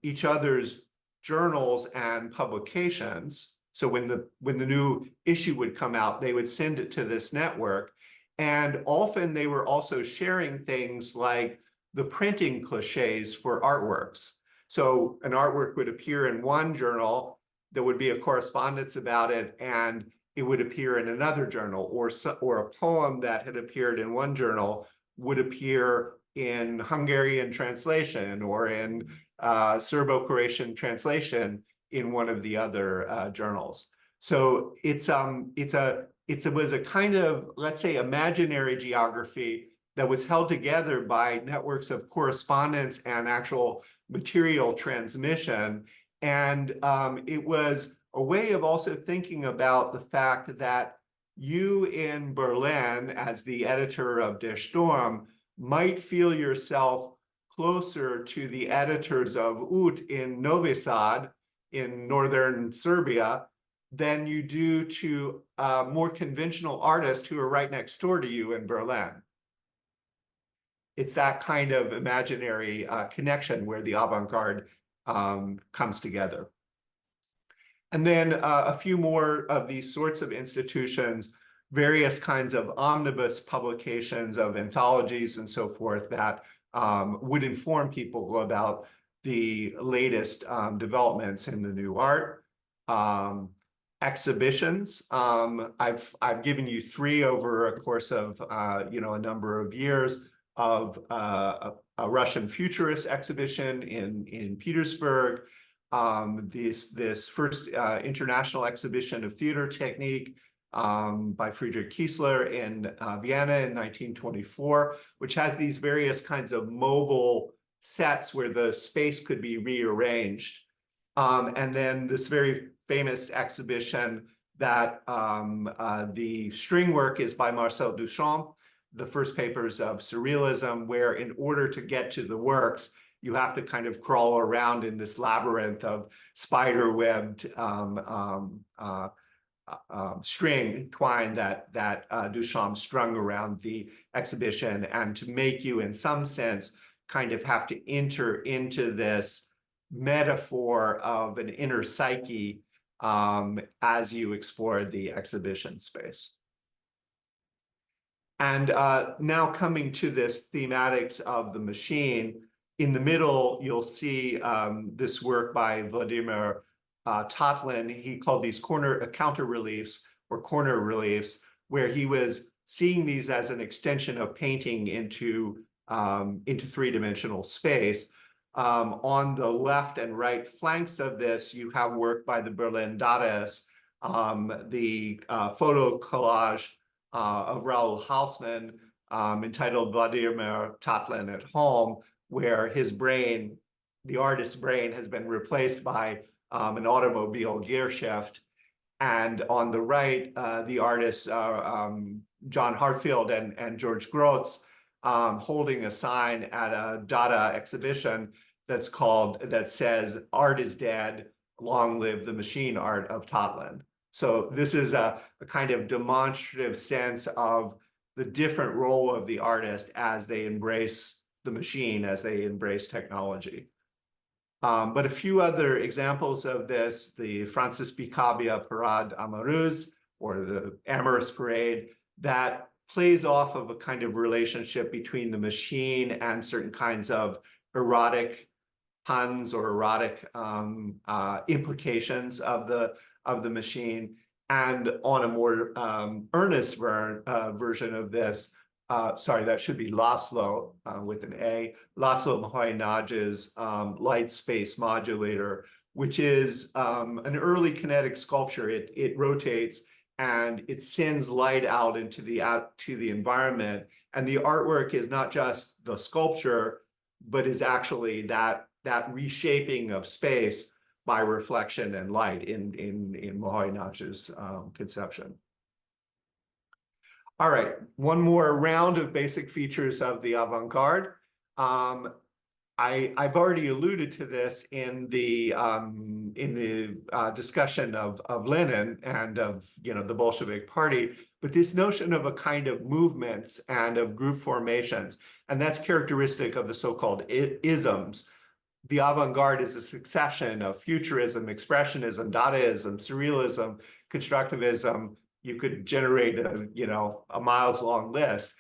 each other's journals and publications. So when the new issue would come out, they would send it to this network. And often they were also sharing things like the printing cliches for artworks. So an artwork would appear in one journal, there would be a correspondence about it, and it would appear in another journal, or a poem that had appeared in one journal would appear in Hungarian translation or in Serbo-Croatian translation in one of the other journals. So it was a kind of, let's say, imaginary geography that was held together by networks of correspondence and actual material transmission. And it was a way of also thinking about the fact that you in Berlin, as the editor of Der Sturm, might feel yourself closer to the editors of Ut in Novi Sad in northern Serbia than you do to more conventional artists who are right next door to you in Berlin. It's that kind of imaginary connection where the avant-garde comes together. And then a few more of these sorts of institutions, various kinds of omnibus publications of anthologies and so forth that would inform people about the latest developments in the new art. Exhibitions. I've given you 3 over a course of a number of years of a Russian futurist exhibition in Petersburg, this first international exhibition of theater technique by Friedrich Kiesler in Vienna in 1924, which has these various kinds of mobile sets where the space could be rearranged. And then this very famous exhibition that the string work is by Marcel Duchamp, the first papers of surrealism, where in order to get to the works, you have to kind of crawl around in this labyrinth of spider-webbed string twine that Duchamp strung around the exhibition, and to make you, in some sense, kind of have to enter into this metaphor of an inner psyche as you explore the exhibition space. And now coming to this thematics of the machine, in the middle, you'll see this work by Vladimir Tatlin. He called these counter reliefs or corner reliefs, where he was seeing these as an extension of painting into 3-dimensional space. On the left and right flanks of this, you have work by the Berlin Dadaists, the photo collage of Raoul Halsman entitled Vladimir Tatlin at Home, where his brain, the artist's brain, has been replaced by an automobile gear shift. And on the right, the artists, John Hartfield and George Grotz, holding a sign at a Dada exhibition that says, "Art is dead, long live the machine art of Tatlin." So this is a kind of demonstrative sense of the different role of the artist as they embrace the machine, as they embrace technology. But a few other examples of this, the Francis Picabia Parade Amoureuse, or the Amorous Parade, that plays off of a kind of relationship between the machine and certain kinds of erotic puns or erotic implications of the machine. And on a more earnest version of this, sorry, that should be Laszlo with an A, Laszlo Moholy-Nagy's light space modulator, which is an early kinetic sculpture. It rotates and it sends light out into the environment. And the artwork is not just the sculpture, but is actually that reshaping of space by reflection and light in Moholy-Nagy's conception. All right, one more round of basic features of the avant-garde. I've already alluded to this in the discussion of Lenin and of the Bolshevik Party, but this notion of a kind of movements and of group formations, and that's characteristic of the so-called isms. The avant-garde is a succession of futurism, expressionism, Dadaism, surrealism, constructivism. You could generate a miles-long list.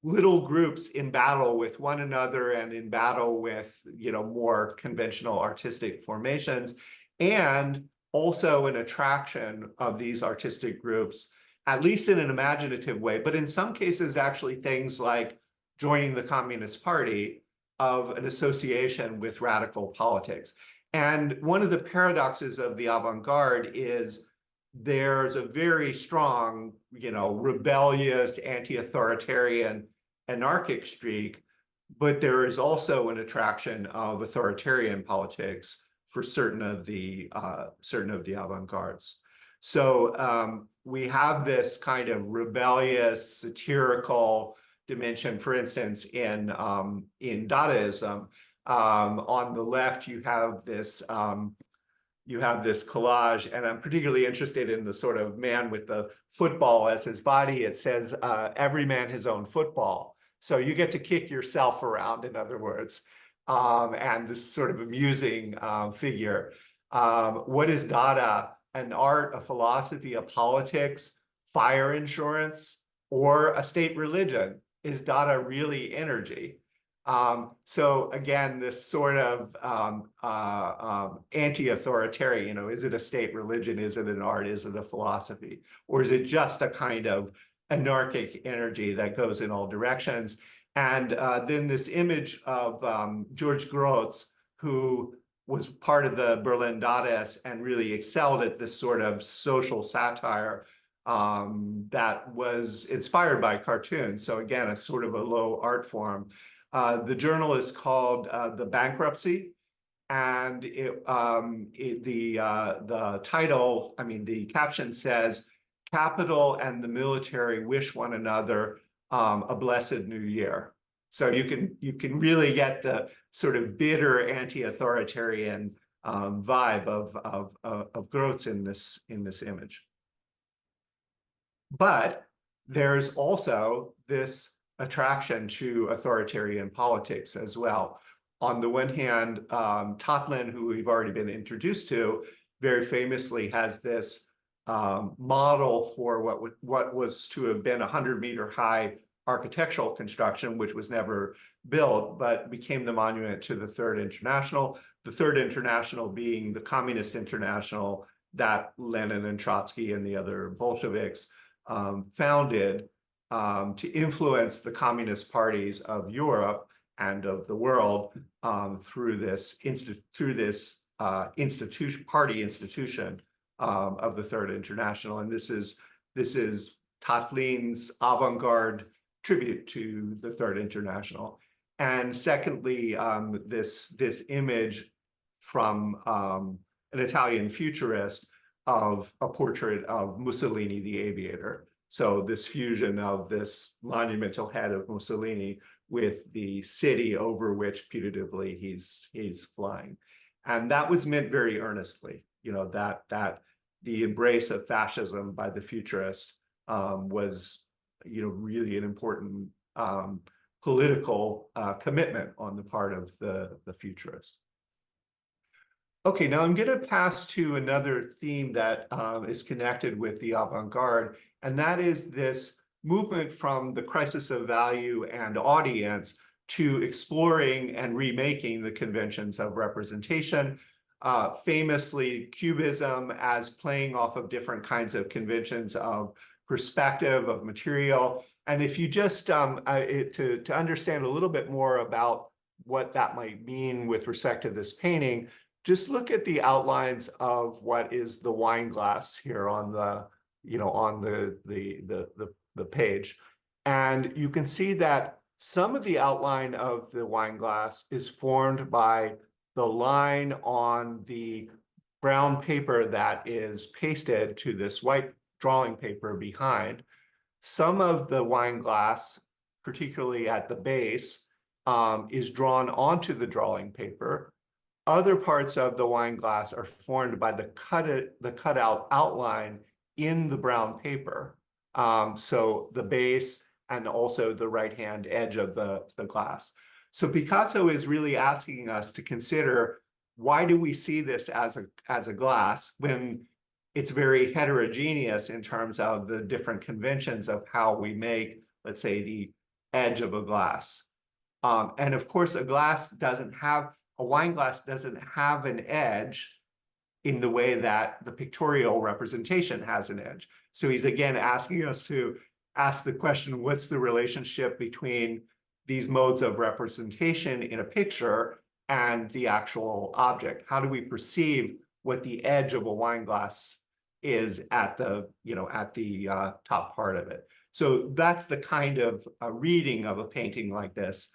Little groups in battle with one another and in battle with more conventional artistic formations, and also an attraction of these artistic groups, at least in an imaginative way, but in some cases actually things like joining the Communist Party, of an association with radical politics. And one of the paradoxes of the avant-garde is there's a very strong, rebellious, anti-authoritarian, anarchic streak, but there is also an attraction of authoritarian politics for certain of the avant-gardes. So we have this kind of rebellious, satirical dimension, for instance, in Dadaism. On the left, you have this collage, and I'm particularly interested in the sort of man with the football as his body. It says, every man his own football. So you get to kick yourself around, in other words, and this sort of amusing figure. What is Dada? An art, a philosophy, a politics, fire insurance, or a state religion? Is Dada really energy? So again, this sort of anti-authoritarian, is it a state religion? Is it an art? Is it a philosophy? Or is it just a kind of anarchic energy that goes in all directions? And then this image of George Grosz, who was part of the Berlin Dadaists and really excelled at this sort of social satire that was inspired by cartoons. So again, a sort of a low art form. The journal is called The Bankruptcy, and the title, the caption says, "Capital and the military wish one another a blessed new year." So you can really get the sort of bitter anti-authoritarian vibe of Grosz in this image. But there's also this attraction to authoritarian politics as well. On the one hand, Tatlin, who we've already been introduced to, very famously has this model for what was to have been a 100-meter high architectural construction, which was never built, but became the monument to the Third International. The Third International being the Communist International that Lenin and Trotsky and the other Bolsheviks founded to influence the communist parties of Europe and of the world through this party institution of the Third International. And this is Tatlin's avant-garde tribute to the Third International. And secondly, this image from an Italian futurist of a portrait of Mussolini the aviator. So this fusion of this monumental head of Mussolini with the city over which putatively he's flying. And that was meant very earnestly, that the embrace of fascism by the futurist was really an important political commitment on the part of the futurists. Okay, now I'm going to pass to another theme that is connected with the avant-garde, and that is this movement from the crisis of value and audience to exploring and remaking the conventions of representation. Famously, Cubism as playing off of different kinds of conventions of perspective, of material. And if you just, to understand a little bit more about what that might mean with respect to this painting, just look at the outlines of what is the wine glass here on the, on the page. And you can see that some of the outline of the wine glass is formed by the line on the brown paper that is pasted to this white drawing paper behind. Some of the wine glass, particularly at the base, is drawn onto the drawing paper. Other parts of the wine glass are formed by the cutout outline in the brown paper. So the base and also the right-hand edge of the glass. So Picasso is really asking us to consider, why do we see this as a glass when it's very heterogeneous in terms of the different conventions of how we make, let's say, the edge of a glass. And of course, a wine glass doesn't have an edge in the way that the pictorial representation has an edge. So he's again asking us to ask the question, what's the relationship between these modes of representation in a picture and the actual object? How do we perceive what the edge of a wine glass is at the, top part of it? So that's the kind of reading of a painting like this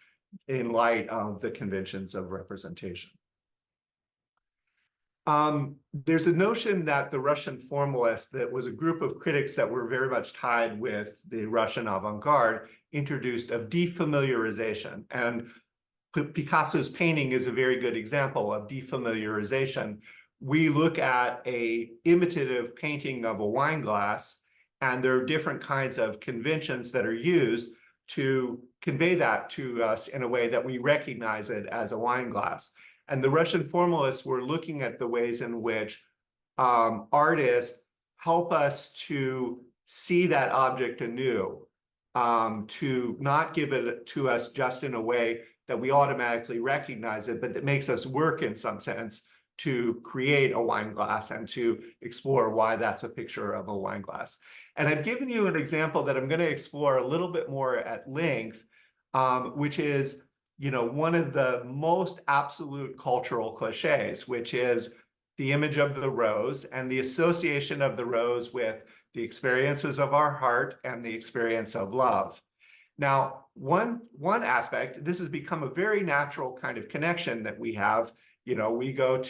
in light of the conventions of representation. There's a notion that the Russian formalists, that was a group of critics that were very much tied with the Russian avant-garde, introduced of defamiliarization. And Picasso's painting is a very good example of defamiliarization. We look at an imitative painting of a wine glass, and there are different kinds of conventions that are used to convey that to us in a way that we recognize it as a wine glass. And the Russian formalists were looking at the ways in which artists help us to see that object anew, to not give it to us just in a way that we automatically recognize it, but that makes us work in some sense to create a wine glass and to explore why that's a picture of a wine glass. And I've given you an example that I'm going to explore a little bit more at length, which is, one of the most absolute cultural cliches, which is the image of the rose and the association of the rose with the experiences of our heart and the experience of love. Now, one aspect, this has become a very natural kind of connection that we have. We go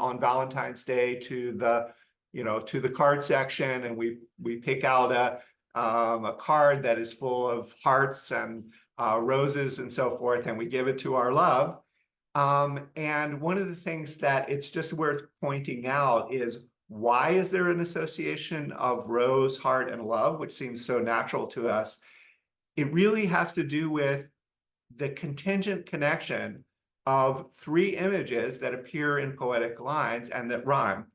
on Valentine's Day to the card section, and we pick out a card that is full of hearts and roses and so forth, and we give it to our love. And one of the things that it's just worth pointing out is, why is there an association of rose, heart, and love, which seems so natural to us? It really has to do with the contingent connection of three images that appear in poetic lines and that rhyme.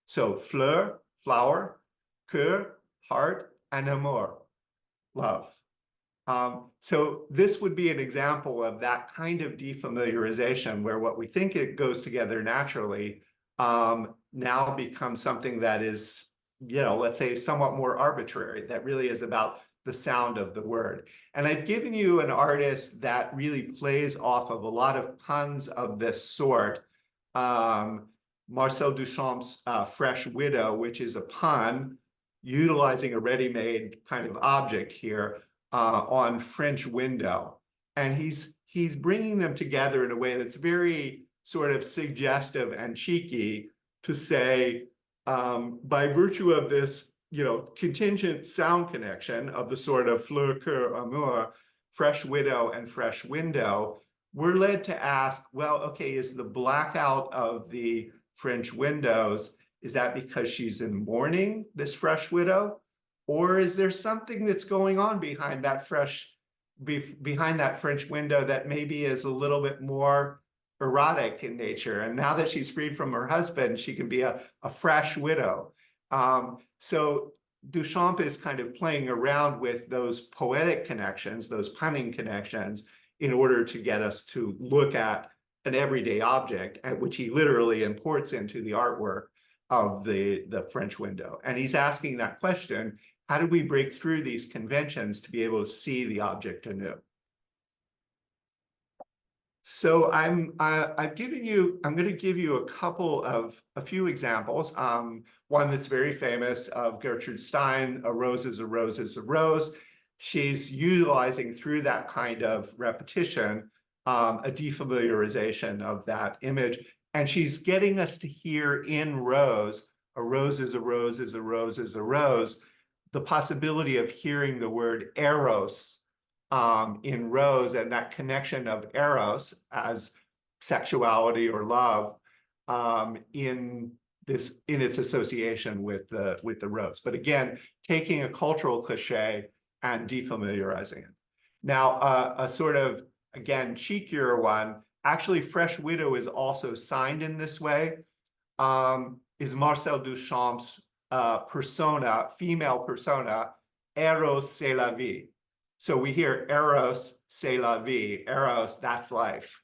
So fleur, flower, cœur, heart, and amour, love. So this would be an example of that kind of defamiliarization, where what we think it goes together naturally now becomes something that is, let's say, somewhat more arbitrary, that really is about the sound of the word. And I've given you an artist that really plays off of a lot of puns of this sort. Marcel Duchamp's Fresh Widow, which is a pun utilizing a ready-made kind of object here on French window. And he's bringing them together in a way that's very sort of suggestive and cheeky to say, by virtue of this, contingent sound connection of the sort of fleur, cœur, amour, fresh widow and fresh window, we're led to ask, well, okay, is the blackout of the French windows, is that because she's in mourning, this fresh widow? Or is there something that's going on behind that behind that French window that maybe is a little bit more erotic in nature? And now that she's freed from her husband, she can be a fresh widow. So Duchamp is kind of playing around with those poetic connections, those punning connections, in order to get us to look at an everyday object, which he literally imports into the artwork of the French window. And he's asking that question: how do we break through these conventions to be able to see the object anew? So I'm going to give you a few examples. One that's very famous of Gertrude Stein, "A rose is a rose is a rose." She's utilizing, through that kind of repetition, a defamiliarization of that image. And she's getting us to hear in rose, "A rose is a rose is a rose is a rose," the possibility of hearing the word eros in rose, and that connection of eros as sexuality or love in its association with the rose. But again, taking a cultural cliche and defamiliarizing it. Now, a sort of, again, cheekier one, actually Fresh Widow is also signed in this way, is Marcel Duchamp's persona, female persona, Eros c'est la vie. So we hear Eros c'est la vie, Eros, that's life.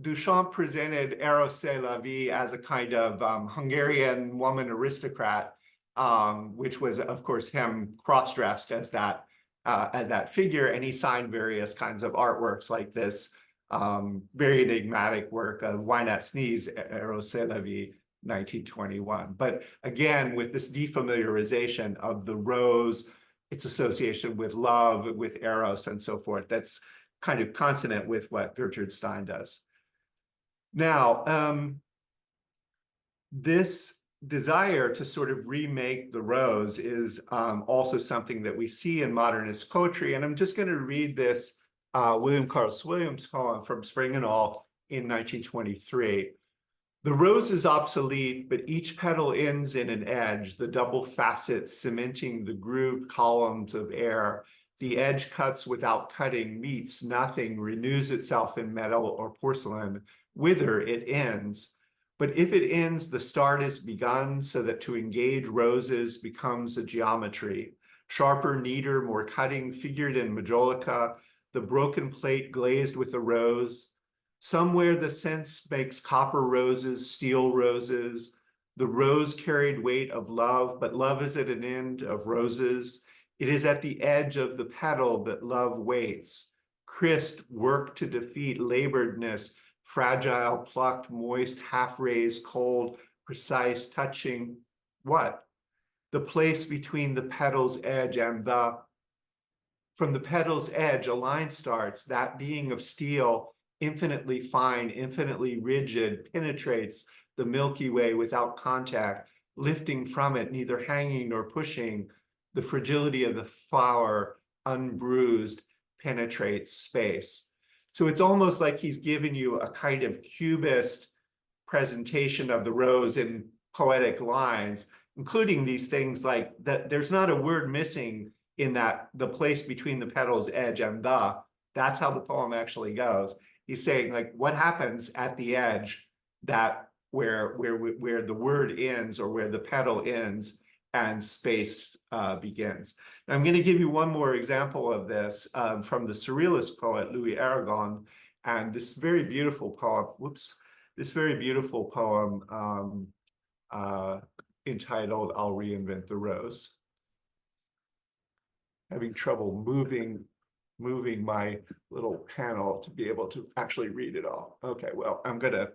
Duchamp presented Eros c'est la vie as a kind of Hungarian woman aristocrat, which was, of course, him cross-dressed as that figure, and he signed various kinds of artworks like this very enigmatic work of Why Not Sneeze, Eros c'est la vie, 1921. But again, with this defamiliarization of the rose, its association with love, with eros, and so forth, that's kind of consonant with what Gertrude Stein does. Now, this desire to sort of remake the rose is also something that we see in modernist poetry. And I'm just going to read this William Carlos Williams poem from Spring and All in 1923. "The rose is obsolete, but each petal ends in an edge, the double facet cementing the grooved columns of air. The edge cuts without cutting, meets nothing, renews itself in metal or porcelain. Whither it ends. But if it ends, the start is begun, so that to engage roses becomes a geometry. Sharper, neater, more cutting, figured in majolica, the broken plate glazed with a rose. Somewhere the sense makes copper roses, steel roses. The rose carried weight of love, but love is at an end of roses. It is at the edge of the petal that love waits. Crisp, work to defeat laboredness, fragile, plucked, moist, half-raised, cold, precise, touching. What? The place between the petal's edge and the... From the petal's edge, a line starts, that being of steel, infinitely fine, infinitely rigid, penetrates the Milky Way without contact, lifting from it, neither hanging nor pushing. The fragility of the flower, unbruised, penetrates space." So it's almost like he's given you a kind of cubist presentation of the rose in poetic lines, including these things like that. There's not a word missing in that, the place between the petal's edge and the. That's how the poem actually goes. He's saying, like, what happens at the edge, that where the word ends, or where the petal ends and space begins. Now, I'm going to give you one more example of this from the Surrealist poet Louis Aragon, and this very beautiful poem. This very beautiful poem entitled "I'll Reinvent the Rose." Having trouble moving my little panel to be able to actually read it all. Okay, well, I'm gonna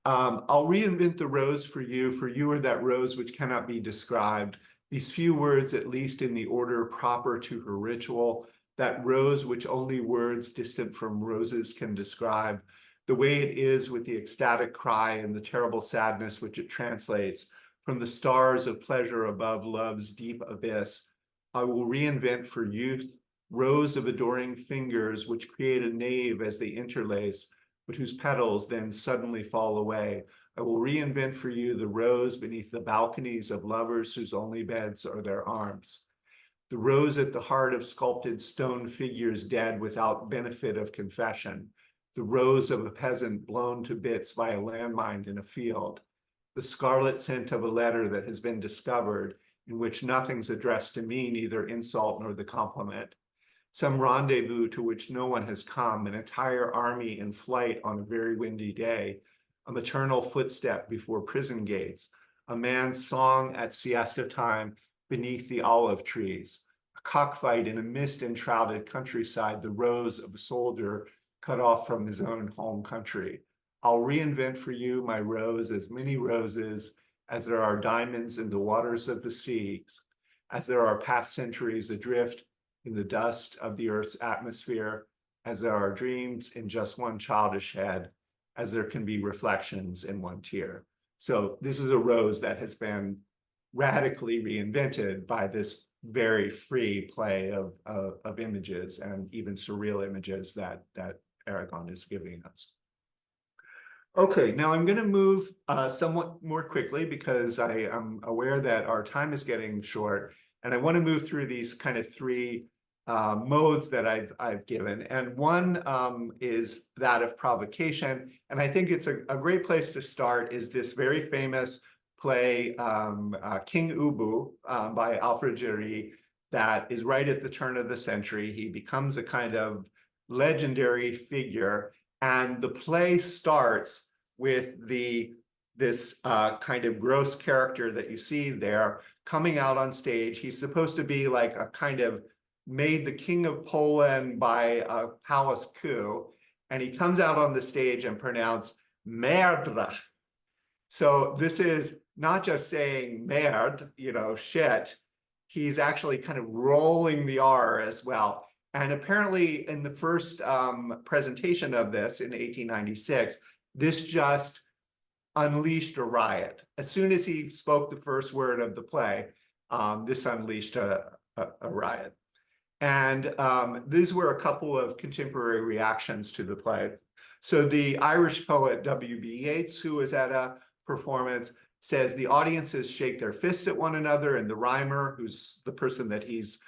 I'll reinvent the rose for you are that rose which cannot be described. These few words, at least in the order proper to her ritual, that rose which only words distant from roses can describe, the way it is with the ecstatic cry and the terrible sadness which it translates from the stars of pleasure above love's deep abyss. I will reinvent for youth rows of adoring fingers which create a nave as they interlace, but whose petals then suddenly fall away. I will reinvent for you the rose beneath the balconies of lovers whose only beds are their arms. The rose at the heart of sculpted stone figures dead without benefit of confession. The rose of a peasant blown to bits by a landmine in a field. The scarlet scent of a letter that has been discovered, in which nothing's addressed to me, neither insult nor the compliment. Some rendezvous to which no one has come, an entire army in flight on a very windy day, a maternal footstep before prison gates, a man's song at siesta time beneath the olive trees, a cockfight in a mist-enshrouded countryside, the rose of a soldier cut off from his own home country. I'll reinvent for you, my rose, as many roses as there are diamonds in the waters of the seas, as there are past centuries adrift in the dust of the earth's atmosphere, as there are dreams in just one childish head, as there can be reflections in one tear. So this is a rose that has been radically reinvented by this very free play of images and even surreal images that Aragon is giving us. Okay, now I'm going to move somewhat more quickly because I am aware that our time is getting short, and I want to move through these kind of three modes that I've given. And one is that of provocation, and I think it's a great place to start is this very famous play, King Ubu by Alfred Jarry, that is right at the turn of the century. He becomes a kind of legendary figure, and the play starts with this kind of gross character that you see there coming out on stage. He's supposed to be like a kind of made the king of Poland by a palace coup, and he comes out on the stage and pronounced merde. So this is not just saying merde, you know, shit. He's actually kind of rolling the R as well. And apparently in the first presentation of this in 1896, this just unleashed a riot. As soon as he spoke the first word of the play, this unleashed a riot. And these were a couple of contemporary reactions to the play. So the Irish poet W.B. Yeats, who was at a performance, says the audiences shake their fist at one another, and the rhymer, who's the person that he's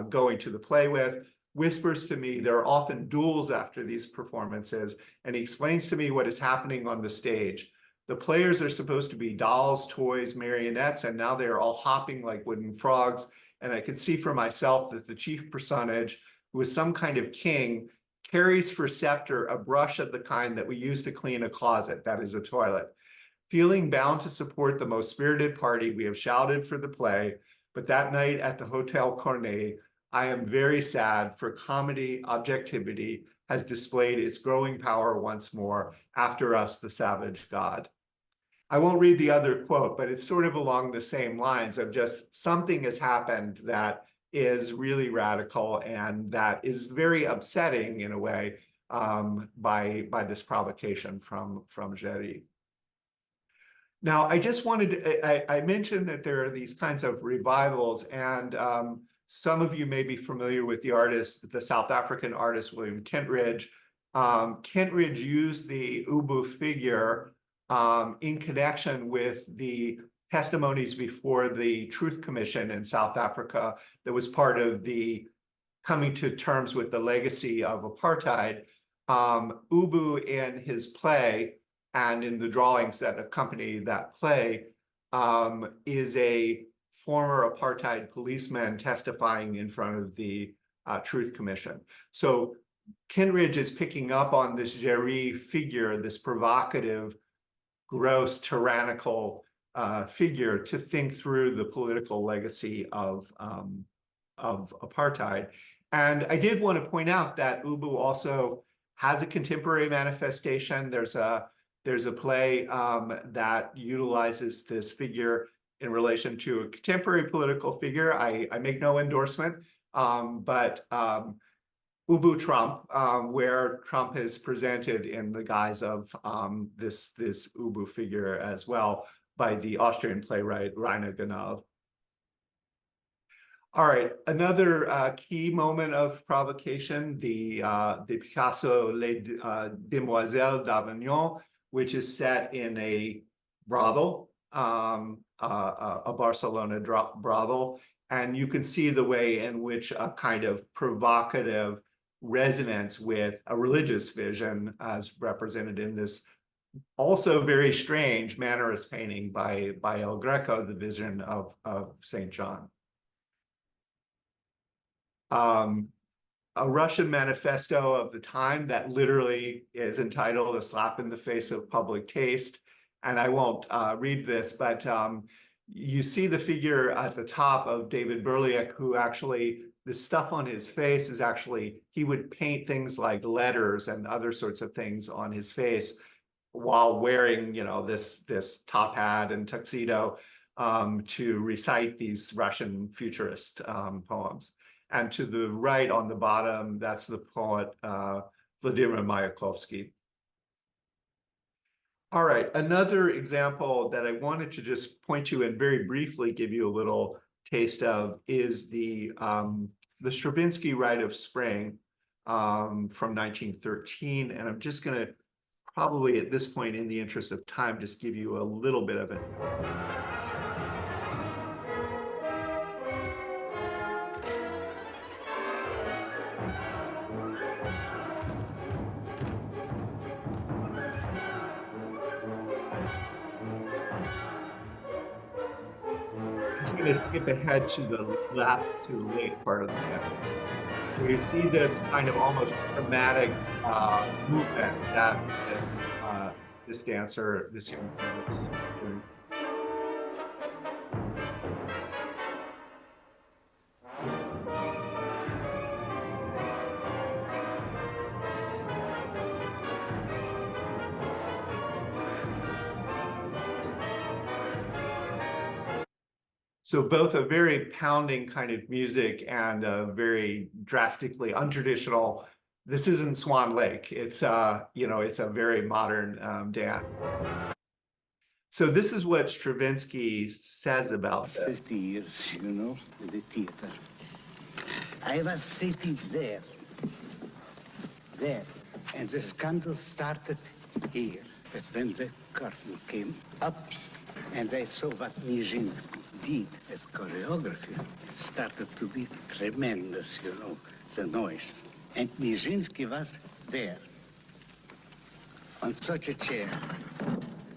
going to the play with, whispers to me there are often duels after these performances, and he explains to me what is happening on the stage. The players are supposed to be dolls, toys, marionettes, and now they are all hopping like wooden frogs. And I could see for myself that the chief personage, who is some kind of king, carries for scepter a brush of the kind that we use to clean a closet, that is a toilet. Feeling bound to support the most spirited party, we have shouted for the play, but that night at the Hotel Cornet, I am very sad, for comedy objectivity has displayed its growing power once more. After us, the savage god. I won't read the other quote, but it's sort of along the same lines of just something has happened that is really radical and that is very upsetting in a way by this provocation from Jarry. Now, I just wanted to, I mentioned that there are these kinds of revivals, and some of you may be familiar with the artist, the South African artist, William Kentridge. Kentridge used the Ubu figure in connection with the testimonies before the Truth Commission in South Africa that was part of the coming to terms with the legacy of apartheid. Ubu in his play and in the drawings that accompany that play is a former apartheid policeman testifying in front of the Truth Commission. So Kentridge is picking up on this Jarry figure, this provocative, gross, tyrannical figure to think through the political legacy of apartheid. And I did want to point out that Ubu also has a contemporary manifestation. There's a play that utilizes this figure in relation to a contemporary political figure. I make no endorsement, but Ubu Trump, where Trump is presented in the guise of this Ubu figure as well by the Austrian playwright Rainer Gonald. All right, another key moment of provocation, the Picasso Les Demoiselles d'Avignon, which is set in a brothel, a Barcelona brothel. And you can see the way in which a kind of provocative resonance with a religious vision, as represented in this also very strange Mannerist painting by El Greco, the vision of St. John. A Russian manifesto of the time that literally is entitled "A Slap in the Face of Public Taste." And I won't read this, but you see the figure at the top of David Berliak, who actually, the stuff on his face is actually, he would paint things like letters and other sorts of things on his face while wearing, you know, this top hat and tuxedo to recite these Russian futurist poems. And to the right on the bottom, that's the poet Vladimir Mayakovsky. All right, another example that I wanted to just point to and very briefly give you a little taste of is the Stravinsky Rite of Spring from 1913. And I'm just going to probably at this point, in the interest of time, just give you a little bit of it. I'm going to skip ahead to the last, to the late part of the film. Where you see this kind of almost dramatic movement that this dancer, this young man is doing. So both a very pounding kind of music and a very drastically untraditional. This isn't Swan Lake. It's you know, it's a very modern dance. So this is what Stravinsky says about this.
50 years, you know, in the theater. I was sitting there, and the scandal started here. But when the curtain came up, and I saw what Nijinsky did as choreography, it started to be tremendous, you know, the noise. And Nijinsky was there, on such a chair,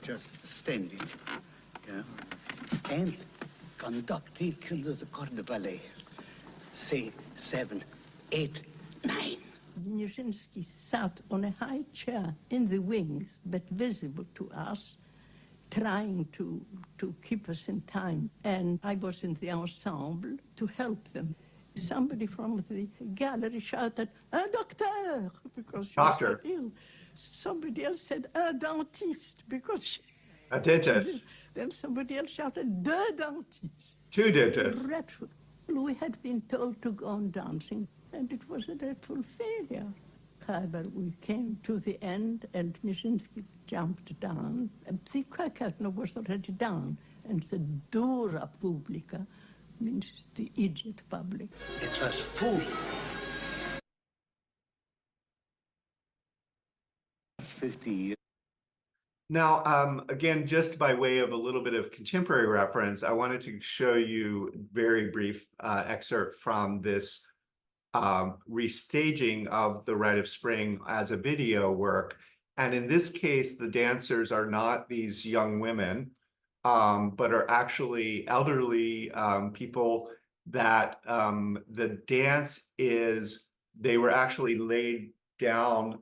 just standing, yeah, and conducting into the corps de ballet. Say 7, 8, 9.
Nijinsky sat on a high chair in the wings, but visible to us, trying to keep us in time. And I was in the ensemble to help them. Somebody from the gallery shouted, "Un docteur," because she was so ill. Somebody else said, "Un dentiste," because she...
A dentist.
Then somebody else shouted, "Deux dentistes."
Two dentists.
Dreadful. We had been told to go on dancing, and it was a dreadful failure. However, we came to the end, and Nijinsky jumped down. The curtain was already down, and the dura publica means the idiot public.
It was full. 50 years.
Now, again, just by way of a little bit of contemporary reference, I wanted to show you a very brief excerpt from this restaging of the Rite of Spring as a video work. And in this case, the dancers are not these young women, but are actually elderly people that the dance is, they were actually laid down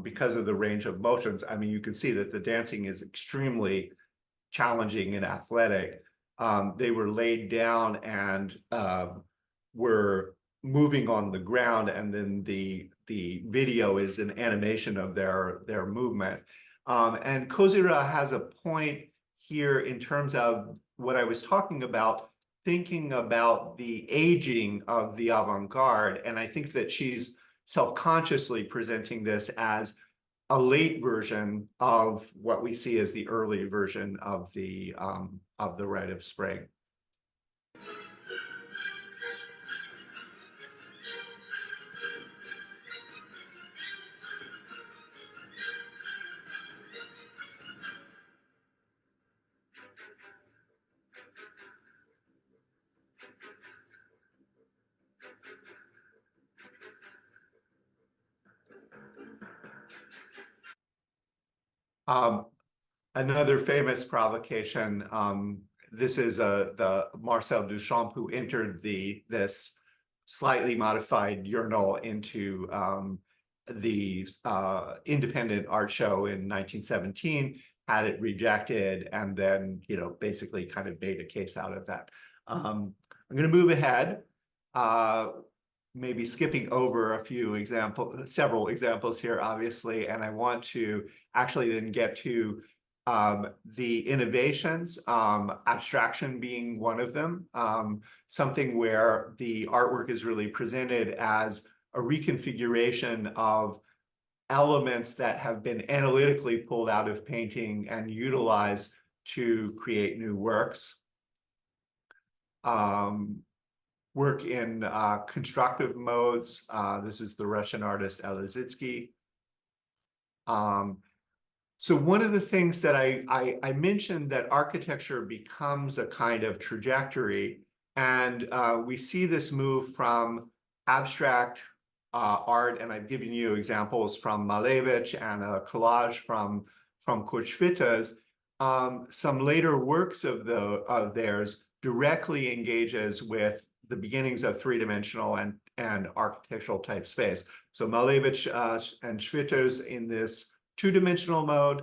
because of the range of motions. I mean, you can see that the dancing is extremely challenging and athletic. They were laid down and were moving on the ground, and then the video is an animation of their movement. And Kozira has a point here in terms of what I was talking about, thinking about the aging of the avant-garde. And I think that she's self-consciously presenting this as a late version of what we see as the early version of the Rite of Spring. Another famous provocation. This is the Marcel Duchamp who entered this slightly modified urinal into the independent art show in 1917, had it rejected, and then basically kind of made a case out of that. I'm going to move ahead, maybe skipping over several examples here, obviously, and I want to actually then get to the innovations, abstraction being one of them, something where the artwork is really presented as a reconfiguration of elements that have been analytically pulled out of painting and utilized to create new works. Work in constructive modes. This is the Russian artist Elizitsky. So one of the things that I mentioned, that architecture becomes a kind of trajectory, and we see this move from abstract art, and I've given you examples from Malevich and a collage from Kochvita's. Some later works of theirs directly engages with the beginnings of three-dimensional and architectural type space. So Malevich and Schwitter's in this two-dimensional mode,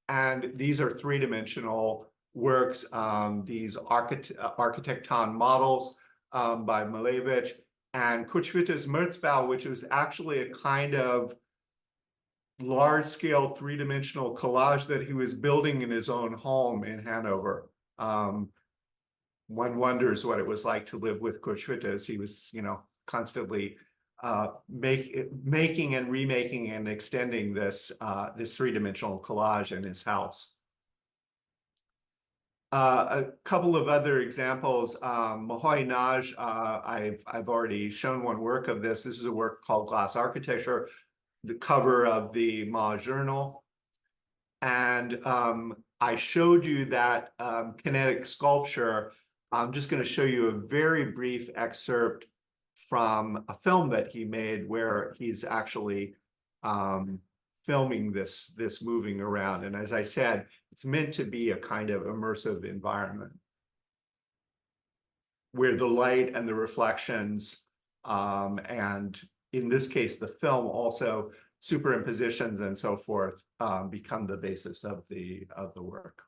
and these are three-dimensional works, these architecton models by Malevich, and Kochvita's Merzbau, which was actually a kind of large-scale three-dimensional collage that he was building in his own home in Hanover. One wonders what it was like to live with Kochvita, as he was, constantly making and remaking and extending this three-dimensional collage in his house. A couple of other examples. Mahoy Naj, I've already shown one work of this. This is a work called Glass Architecture, the cover of the Ma Journal. And I showed you that kinetic sculpture. I'm just going to show you a very brief excerpt from a film that he made where he's actually filming this moving around. And as I said, it's meant to be a kind of immersive environment where the light and the reflections, and in this case, the film also superimpositions and so forth, become the basis of the work.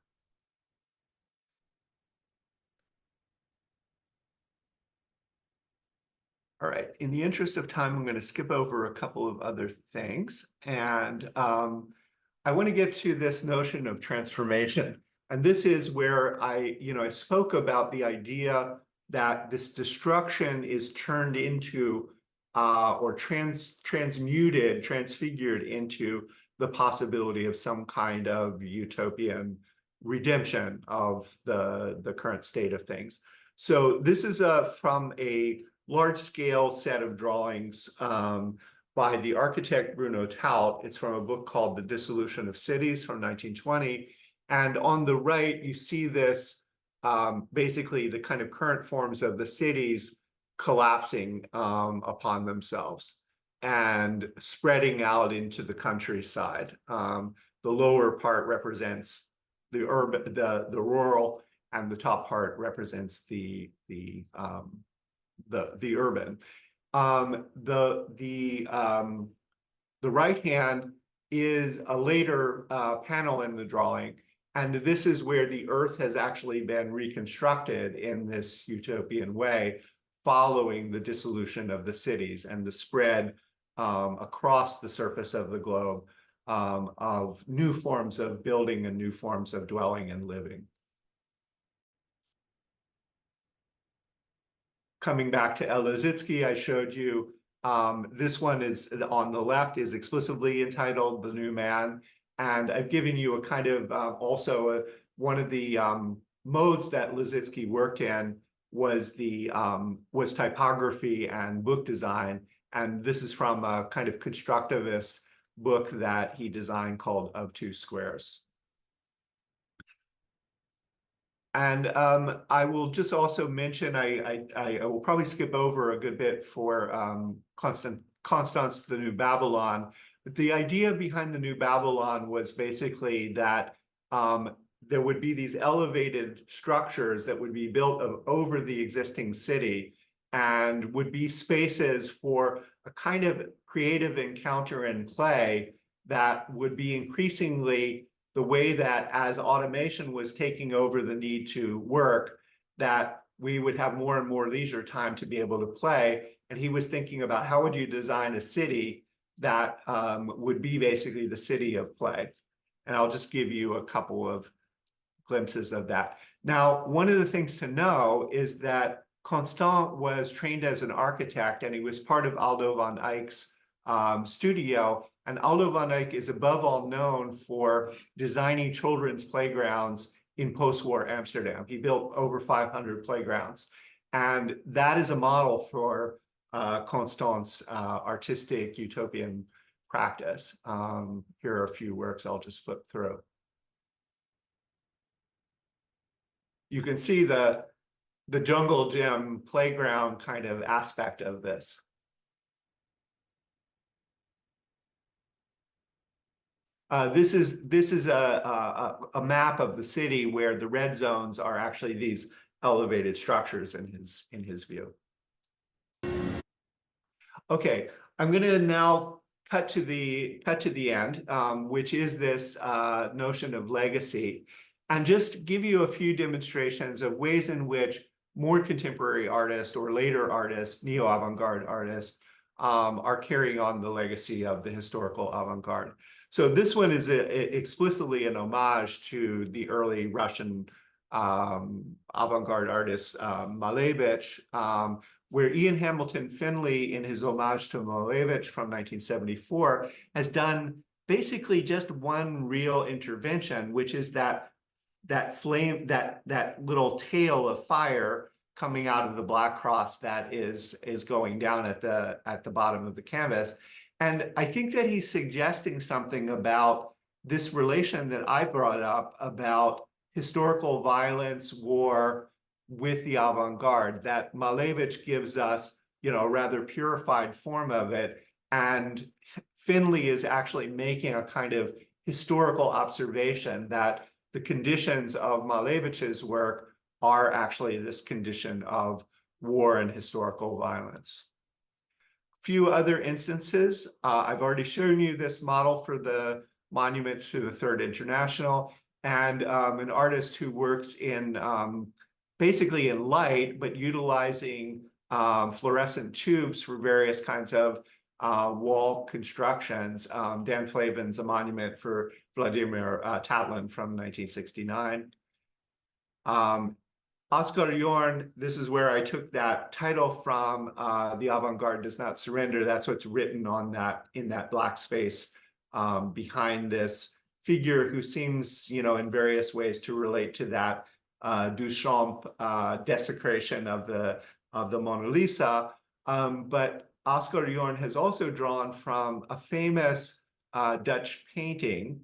All right, in the interest of time, I'm going to skip over a couple of other things. And I want to get to this notion of transformation. And this is where I spoke about the idea that this destruction is turned into or transmuted, transfigured into the possibility of some kind of utopian redemption of the current state of things. So this is from a large-scale set of drawings by the architect Bruno Taut. It's from a book called The Dissolution of Cities from 1920. And on the right, you see this, basically the kind of current forms of the cities collapsing upon themselves and spreading out into the countryside. The lower part represents the urban, the rural, and the top part represents the urban. The right hand is a later panel in the drawing, and this is where the earth has actually been reconstructed in this utopian way, following the dissolution of the cities and the spread across the surface of the globe of new forms of building and new forms of dwelling and living. Coming back to Elizitsky, I showed you this one is on the left is explicitly entitled The New Man. And I've given you a kind of one of the modes that Elizitsky worked in was typography and book design. And this is from a kind of constructivist book that he designed called Of Two Squares. And I will just also mention, I will probably skip over a good bit for Constance, the New Babylon, the idea behind the New Babylon was basically that there would be these elevated structures that would be built over the existing city and would be spaces for a kind of creative encounter and play that would be increasingly the way that as automation was taking over the need to work, that we would have more and more leisure time to be able to play. And he was thinking about how would you design a city that would be basically the city of play. And I'll just give you a couple of glimpses of that. Now, one of the things to know is that Constant was trained as an architect, and he was part of Aldo van Eyck's studio. And Aldo van Eyck is above all known for designing children's playgrounds in post-war Amsterdam. He built over 500 playgrounds. And that is a model for Constant's artistic utopian practice. Here are a few works I'll just flip through. You can see the jungle gym playground kind of aspect of this. This is a map of the city where the red zones are actually these elevated structures in his view. Okay, I'm going to now cut to the end, which is this notion of legacy, and just give you a few demonstrations of ways in which more contemporary artists or later artists, neo-avant-garde artists, are carrying on the legacy of the historical avant-garde. So this one is explicitly an homage to the early Russian avant-garde artist Malevich, where Ian Hamilton Finley, in his homage to Malevich from 1974, has done basically just one real intervention, which is that flame, that little tail of fire coming out of the black cross that is going down at the bottom of the canvas. And I think that he's suggesting something about this relation that I brought up about historical violence, war with the avant-garde, that Malevich gives us, a rather purified form of it. And Finley is actually making a kind of historical observation that the conditions of Malevich's work are actually this condition of war and historical violence. Few other instances. I've already shown you this model for the monument to the Third International, and an artist who works in basically in light, but utilizing fluorescent tubes for various kinds of wall constructions. Dan Flavin's A Monument for Vladimir Tatlin from 1969. Oskar Jorn, this is where I took that title from, The Avant-Garde Does Not Surrender. That's what's written on that, in that black space behind this figure who seems, in various ways to relate to that Duchamp desecration of the Mona Lisa. But Oskar Jorn has also drawn from a famous Dutch painting,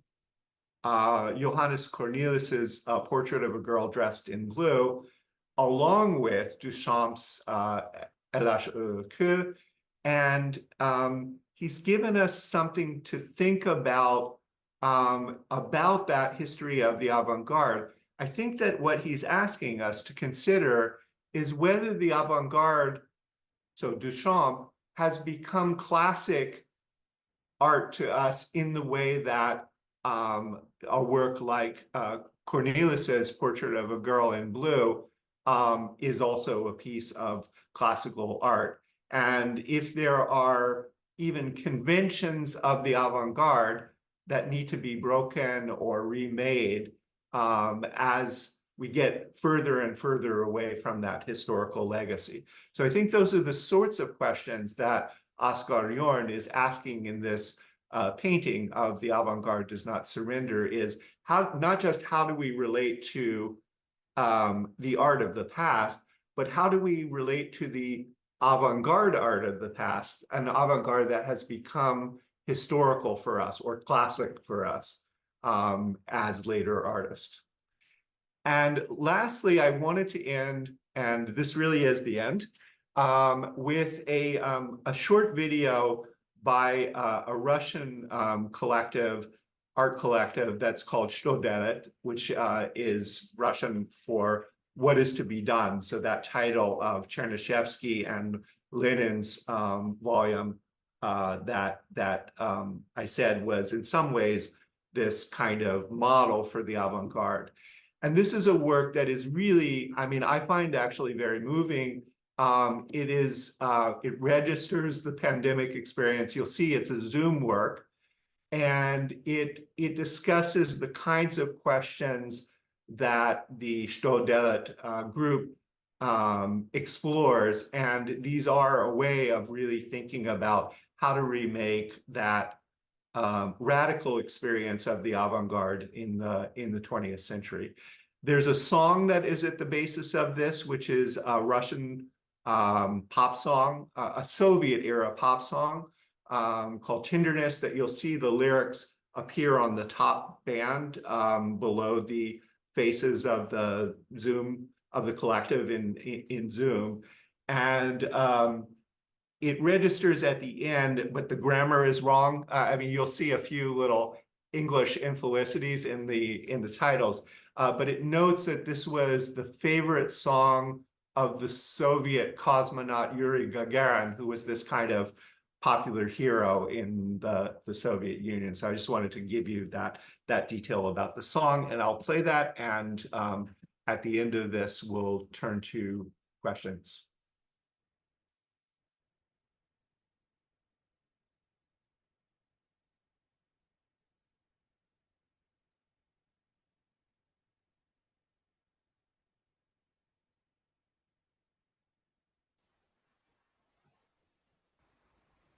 Johannes Cornelis's Portrait of a Girl Dressed in Blue, along with Duchamp's LHQ. And he's given us something to think about that history of the avant-garde. I think that what he's asking us to consider is whether the avant-garde, so Duchamp, has become classic art to us in the way that a work like Cornelis's Portrait of a Girl in Blue is also a piece of classical art. And if there are even conventions of the avant-garde that need to be broken or remade as we get further and further away from that historical legacy. So I think those are the sorts of questions that Oskar Jorn is asking in this painting of The Avant-Garde Does Not Surrender, is how, not just how do we relate to the art of the past, but how do we relate to the avant-garde art of the past, an avant-garde that has become historical for us or classic for us as later artists. And lastly, I wanted to end, and this really is the end, with a short video by a Russian art collective that's called Что делать, which is Russian for what is to be done. So that title of Chernyshevsky and Lenin's volume that I said was in some ways this kind of model for the avant-garde. And this is a work that is really, I mean, I find actually very moving. It registers the pandemic experience. You'll see it's a Zoom work, and it discusses the kinds of questions that the Что делать group explores. And these are a way of really thinking about how to remake that radical experience of the avant-garde in the 20th century. There's a song that is at the basis of this, which is a Russian pop song, a Soviet era pop song called Tenderness, that you'll see the lyrics appear on the top band below the faces of the Zoom, of the collective in Zoom. And it registers at the end, but the grammar is wrong. I mean, you'll see a few little English infelicities in the titles, but it notes that this was the favorite song of the Soviet cosmonaut Yuri Gagarin, who was this kind of popular hero in the Soviet Union. So I just wanted to give you that detail about the song, and I'll play that, and at the end of this, we'll turn to questions.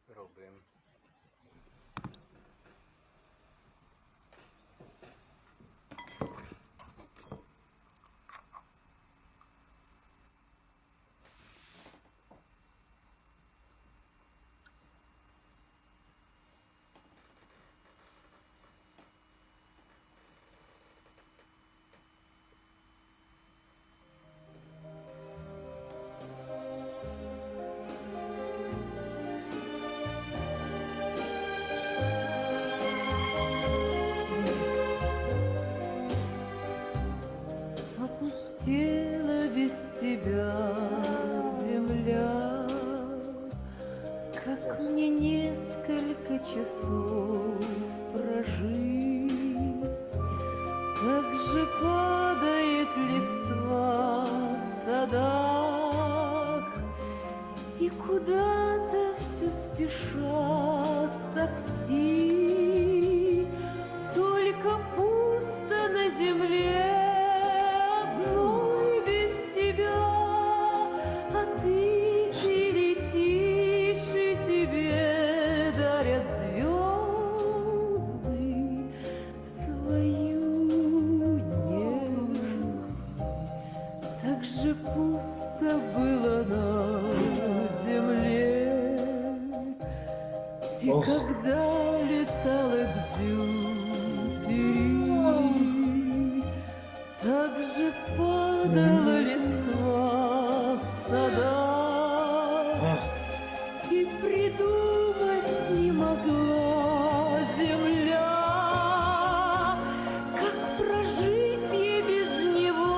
Пробуємо.
Опустела без тебя земля, как мне несколько часов прожить, как же падает листва в садах, и куда-то все спешат такси, только пусто на земле. Пусто было на земле, и когда летал экзюпери, так же падала листва в садах, и придумать не могла земля, как прожить ей без него.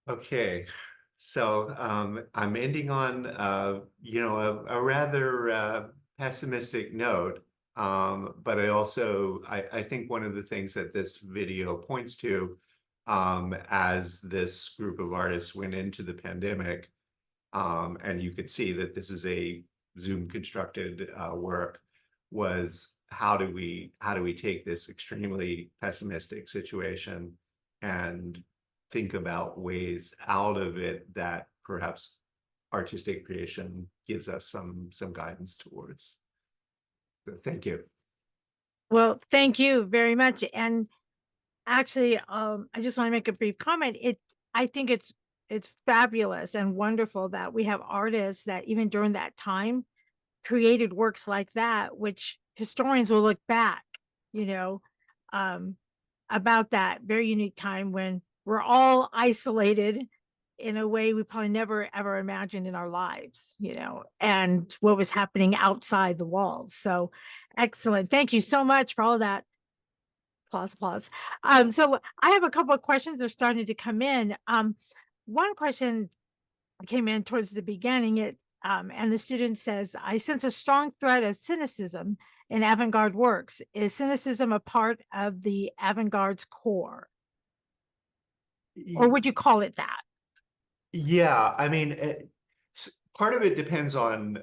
Okay, so I'm ending on a rather pessimistic note. But I think one of the things that this video points to, as this group of artists went into the pandemic, and you could see that this is a Zoom constructed work, was how do we take this extremely pessimistic situation and think about ways out of it that perhaps artistic creation gives us some guidance towards. So thank you.
Well, thank you very much. And actually, I just want to make a brief comment. I think it's fabulous and wonderful that we have artists that even during that time created works like that, which historians will look back, you know, um, about that very unique time when we're all isolated in a way we probably never ever imagined in our lives, and what was happening outside the walls. So excellent. Thank you so much for all of that. Applause, applause. So I have a couple of questions that are starting to come in. One question came in towards the beginning, and the student says, I sense a strong thread of cynicism in avant-garde works. Is cynicism a part of the avant-garde's core? Or would you call it that?
Yeah, I mean, part of it depends on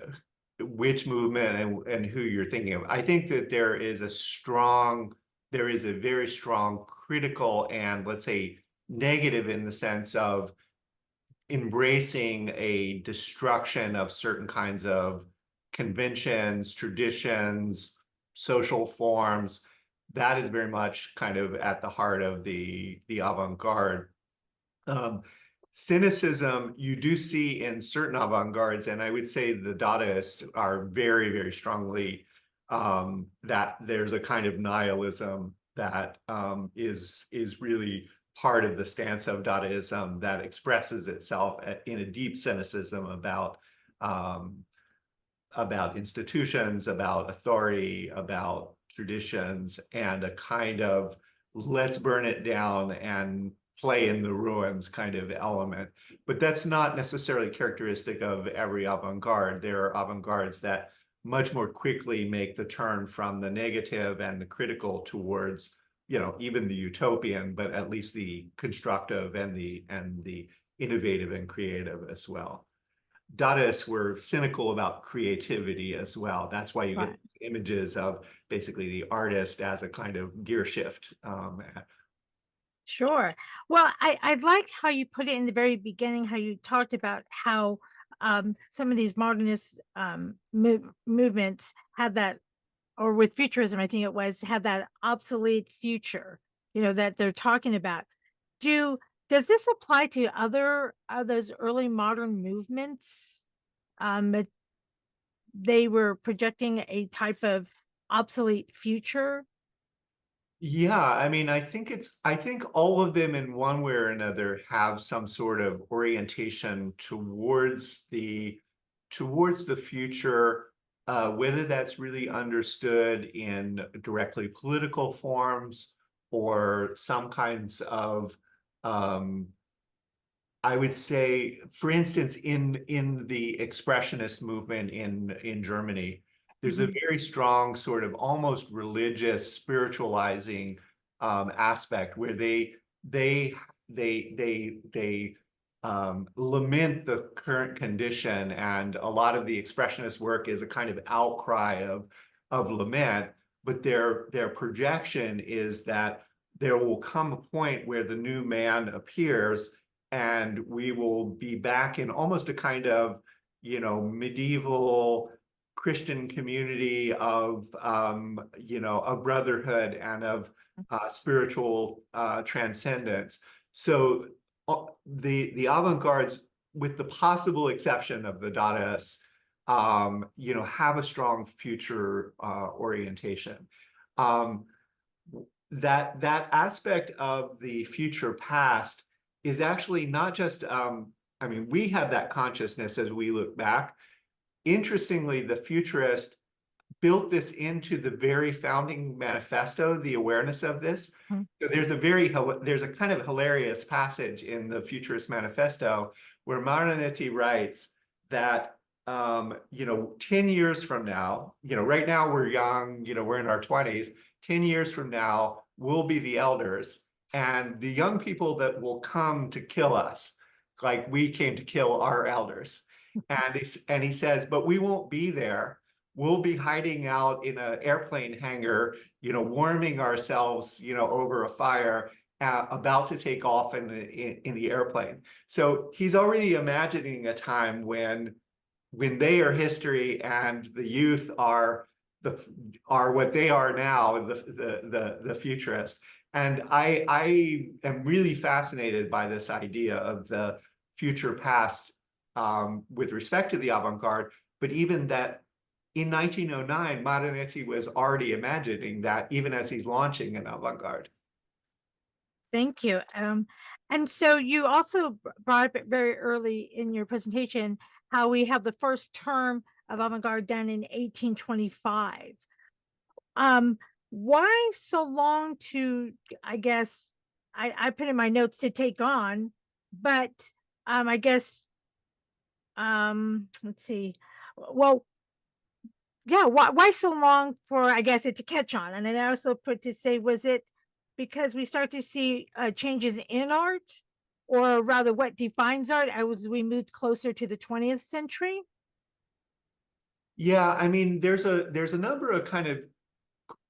which movement and who you're thinking of. I think that there is a very strong critical and, let's say, negative in the sense of embracing a destruction of certain kinds of conventions, traditions, social forms. That is very much kind of at the heart of the avant-garde. Cynicism you do see in certain avant-gardes, and I would say the Dadaists are very, very strongly that there's a kind of nihilism that is really part of the stance of Dadaism that expresses itself in a deep cynicism about institutions, about authority, about traditions, and a kind of let's burn it down and play in the ruins kind of element. But that's not necessarily characteristic of every avant-garde. There are avant-gardes that much more quickly make the turn from the negative and the critical towards, even the utopian, but at least the constructive and the innovative and creative as well. Dadaists were cynical about creativity as well. That's why you get images of basically the artist as a kind of gear shift.
Sure. Well, I like how you put it in the very beginning, how you talked about how some of these modernist movements had that, or with futurism, I think it was, had that obsolete future, that they're talking about. Does this apply to other of those early modern movements? They were projecting a type of obsolete future.
Yeah, I mean, I think all of them in one way or another have some sort of orientation towards the future, whether that's really understood in directly political forms or some kinds of, I would say, for instance, in the expressionist movement in Germany, there's a very strong sort of almost religious spiritualizing aspect where they lament the current condition, and a lot of the expressionist work is a kind of outcry of lament. But their projection is that there will come a point where the new man appears, and we will be back in almost a kind of, medieval Christian community of, a brotherhood and of spiritual transcendence. So the avant-gardes, with the possible exception of the Dadaists, have a strong future orientation. That aspect of the future past is actually not just, we have that consciousness as we look back. Interestingly, the futurist built this into the very founding manifesto, the awareness of this. So there's a kind of hilarious passage in the Futurist Manifesto where Marinetti writes that 10 years from now, right now we're young, we're in our 20s, 10 years from now, we'll be the elders, and the young people that will come to kill us, like we came to kill our elders. And he says, but we won't be there. We'll be hiding out in an airplane hangar, warming ourselves, over a fire, about to take off in the airplane. So he's already imagining a time when they are history and the youth are what they are now, the futurists. And I am really fascinated by this idea of the future past with respect to the avant-garde, but even that in 1909, Marinetti was already imagining that even as he's launching an avant-garde.
Thank you. And so you also brought up very early in your presentation how we have the first term of avant-garde done in 1825. Why so long to, I guess, I put in my notes to take on, but I guess, let's see. Well, yeah, why so long for, I guess, it to catch on? And then I also put to say, was it because we start to see changes in art, or rather what defines art as we moved closer to the 20th century?
Yeah, I mean, there's a number of kind of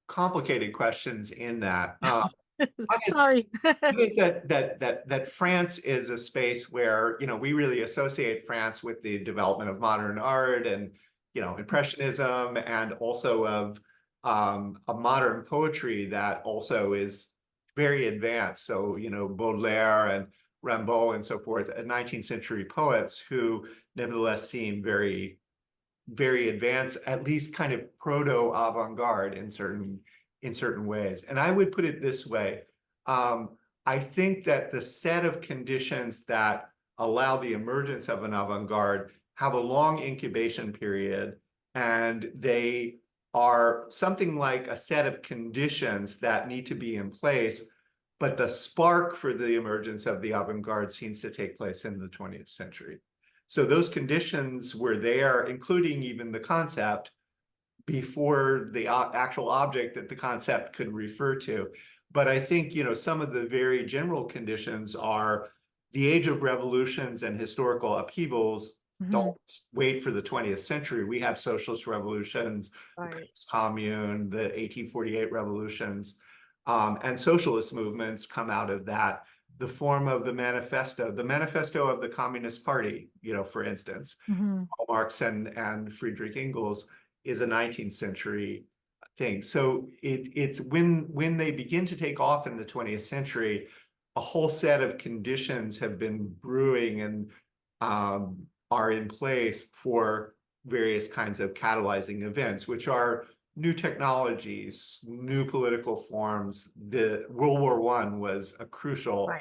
complicated questions in that.
Sorry.
I think that France is a space where, we really associate France with the development of modern art and, Impressionism, and also of a modern poetry that also is very advanced. So, Baudelaire and Rimbaud and so forth, 19th century poets who nevertheless seem very, very advanced, at least kind of proto-avant-garde in certain ways. And I would put it this way. I think that the set of conditions that allow the emergence of an avant-garde have a long incubation period, and they are something like a set of conditions that need to be in place, but the spark for the emergence of the avant-garde seems to take place in the 20th century. So those conditions were there, including even the concept, before the actual object that the concept could refer to. But I think, some of the very general conditions are the age of revolutions and historical upheavals. Don't wait for the 20th century. We have socialist revolutions, the Paris Commune, the 1848 revolutions, and socialist movements come out of that. The form of the manifesto of the Communist Party, for instance, Marx and Friedrich Engels, is a 19th century thing. So it's when they begin to take off in the 20th century, a whole set of conditions have been brewing and are in place for various kinds of catalyzing events, which are new technologies, new political forms. The World War I was a crucial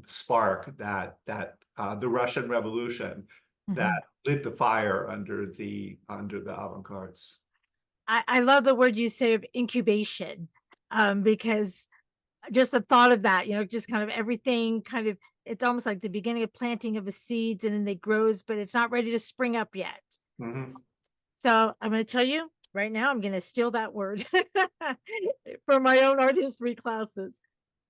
spark that the Russian Revolution that lit the fire under the avant-gardes.
I love the word you say of incubation, because just the thought of that, just kind of everything kind of, it's almost like the beginning of planting of a seeds, and then they grows, but it's not ready to spring up yet. So I'm going to tell you right now, I'm going to steal that word for my own art history classes.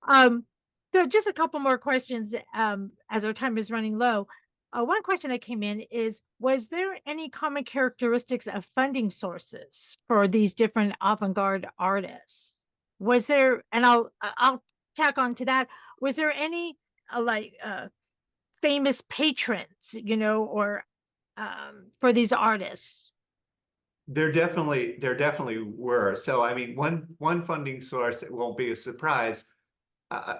So just a couple more questions as our time is running low. One question that came in is, was there any common characteristics of funding sources for these different avant-garde artists? Was there, and I'll tack on to that, was there any famous patrons, or for these artists?
There definitely were. So I mean, one funding source, it won't be a surprise,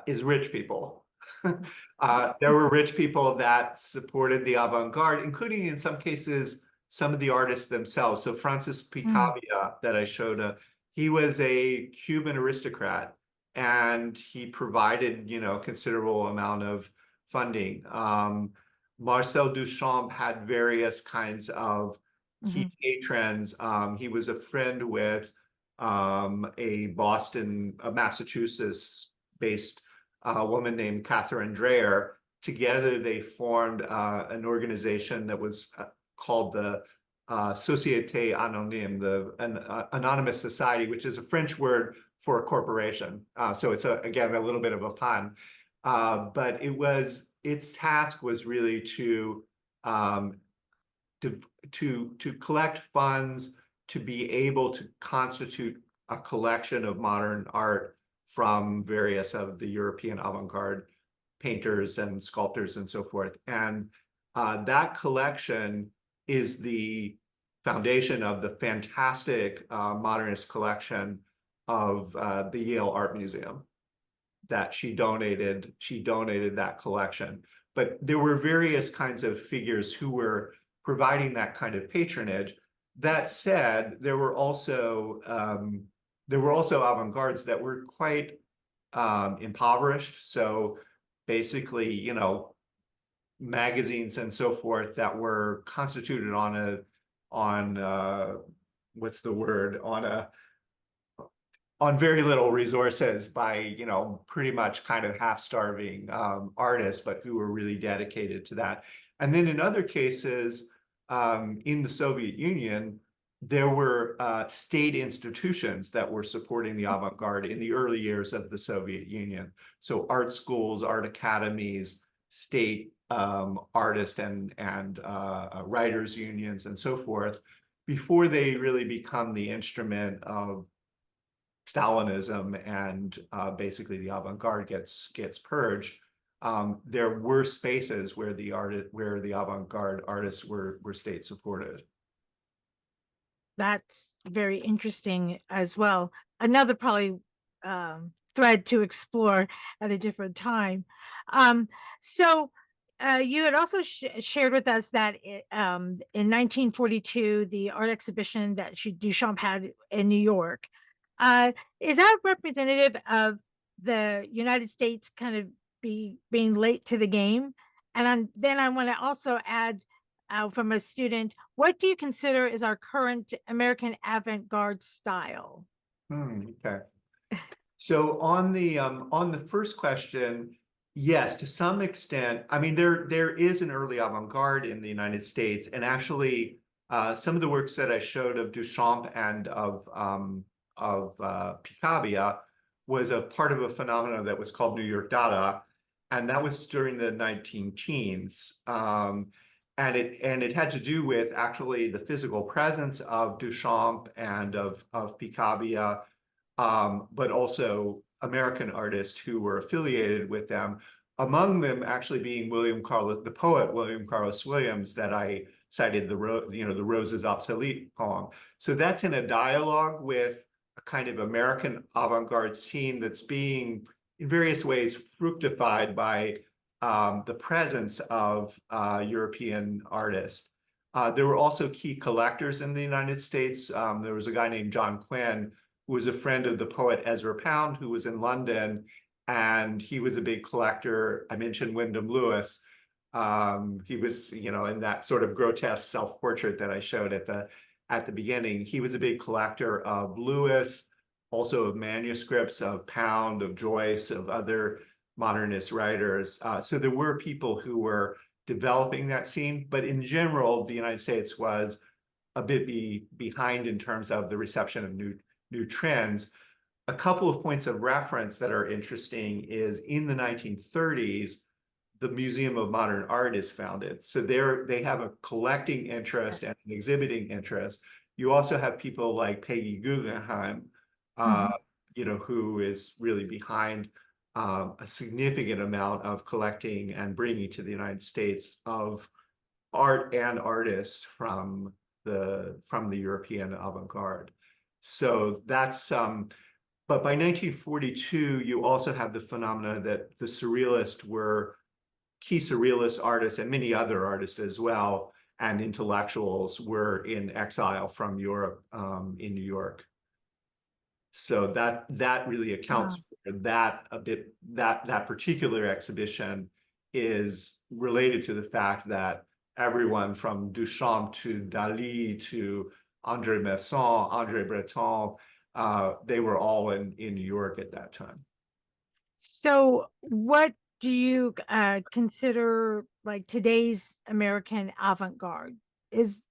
is rich people. There were rich people that supported the avant-garde, including in some cases some of the artists themselves. So Francis Picabia that I showed, he was a Cuban aristocrat, and he provided, a considerable amount of funding. Marcel Duchamp had various kinds of key patrons. He was a friend with a Massachusetts-based woman named Catherine Dreyer. Together, they formed an organization that was called the Société Anonyme, an anonymous society, which is a French word for a corporation. So it's again a little bit of a pun, but its task was really to collect funds to be able to constitute a collection of modern art from various of the European avant-garde painters and sculptors and so forth. And that collection is the foundation of the fantastic modernist collection of the Yale Art Museum that she donated that collection. But there were various kinds of figures who were providing that kind of patronage. That said, there were also avant-gardes that were quite impoverished. So basically, you know, magazines and so forth that were constituted on very little resources by, you know, pretty much kind of half-starving artists, but who were really dedicated to that. And then in other cases, in the Soviet Union, there were state institutions that were supporting the avant-garde in the early years of the Soviet Union. So art schools, art academies, state artist and writers unions and so forth, before they really become the instrument of Stalinism and basically the avant-garde gets purged. There were spaces where the avant-garde artists were state supported.
That's very interesting as well. Another probably thread to explore at a different time. So you had also shared with us that in 1942, the art exhibition that Duchamp had in New York, is that representative of the United States kind of being late to the game? And then I want to also add from a student, what do you consider is our current American avant-garde style?
Okay. So on the first question, yes, to some extent. I mean, there is an early avant-garde in the United States, and actually, some of the works that I showed of Duchamp and of Picabia was a part of a phenomenon that was called New York Dada, and that was during the 19-teens. And it had to do with actually the physical presence of Duchamp and of Picabia, but also American artists who were affiliated with them. Among them actually being the poet William Carlos Williams that I cited, the Roses Obsolete poem. So that's in a dialogue with a kind of American avant-garde scene that's being in various ways fructified by the presence of European artists. There were also key collectors in the United States. There was a guy named John Quinn, who was a friend of the poet Ezra Pound, who was in London, and he was a big collector. I mentioned Wyndham Lewis. He was, in that sort of grotesque self-portrait that I showed at the beginning. He was a big collector of Lewis, also of manuscripts of Pound, of Joyce, of other modernist writers. So there were people who were developing that scene, but in general, the United States was a bit behind in terms of the reception of new trends. A couple of points of reference that are interesting is in the 1930s, the Museum of Modern Art is founded. So they have a collecting interest and an exhibiting interest. You also have people like Peggy Guggenheim, who is really behind a significant amount of collecting and bringing to the United States of art and artists from the European avant-garde. So that's but by 1942, you also have the phenomena that the Surrealists were key Surrealist artists and many other artists as well, and intellectuals were in exile from Europe in New York. So that really accounts for that a bit. That particular exhibition is related to the fact that everyone from Duchamp to Dali to André Masson, André Breton. They were all in New York at that time.
So what do you consider like today's American avant-garde? Is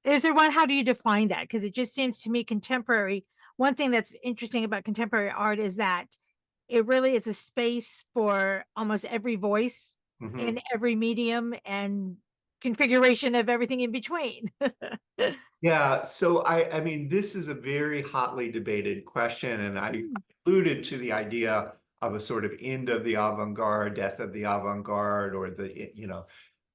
there one? How do you define that? Because it just seems to me contemporary. One thing that's interesting about contemporary art is that it really is a space for almost every voice in every medium and configuration of everything in between.
Yeah, so I mean, this is a very hotly debated question, and I alluded to the idea of a sort of end of the avant-garde, death of the avant-garde, or the, you know,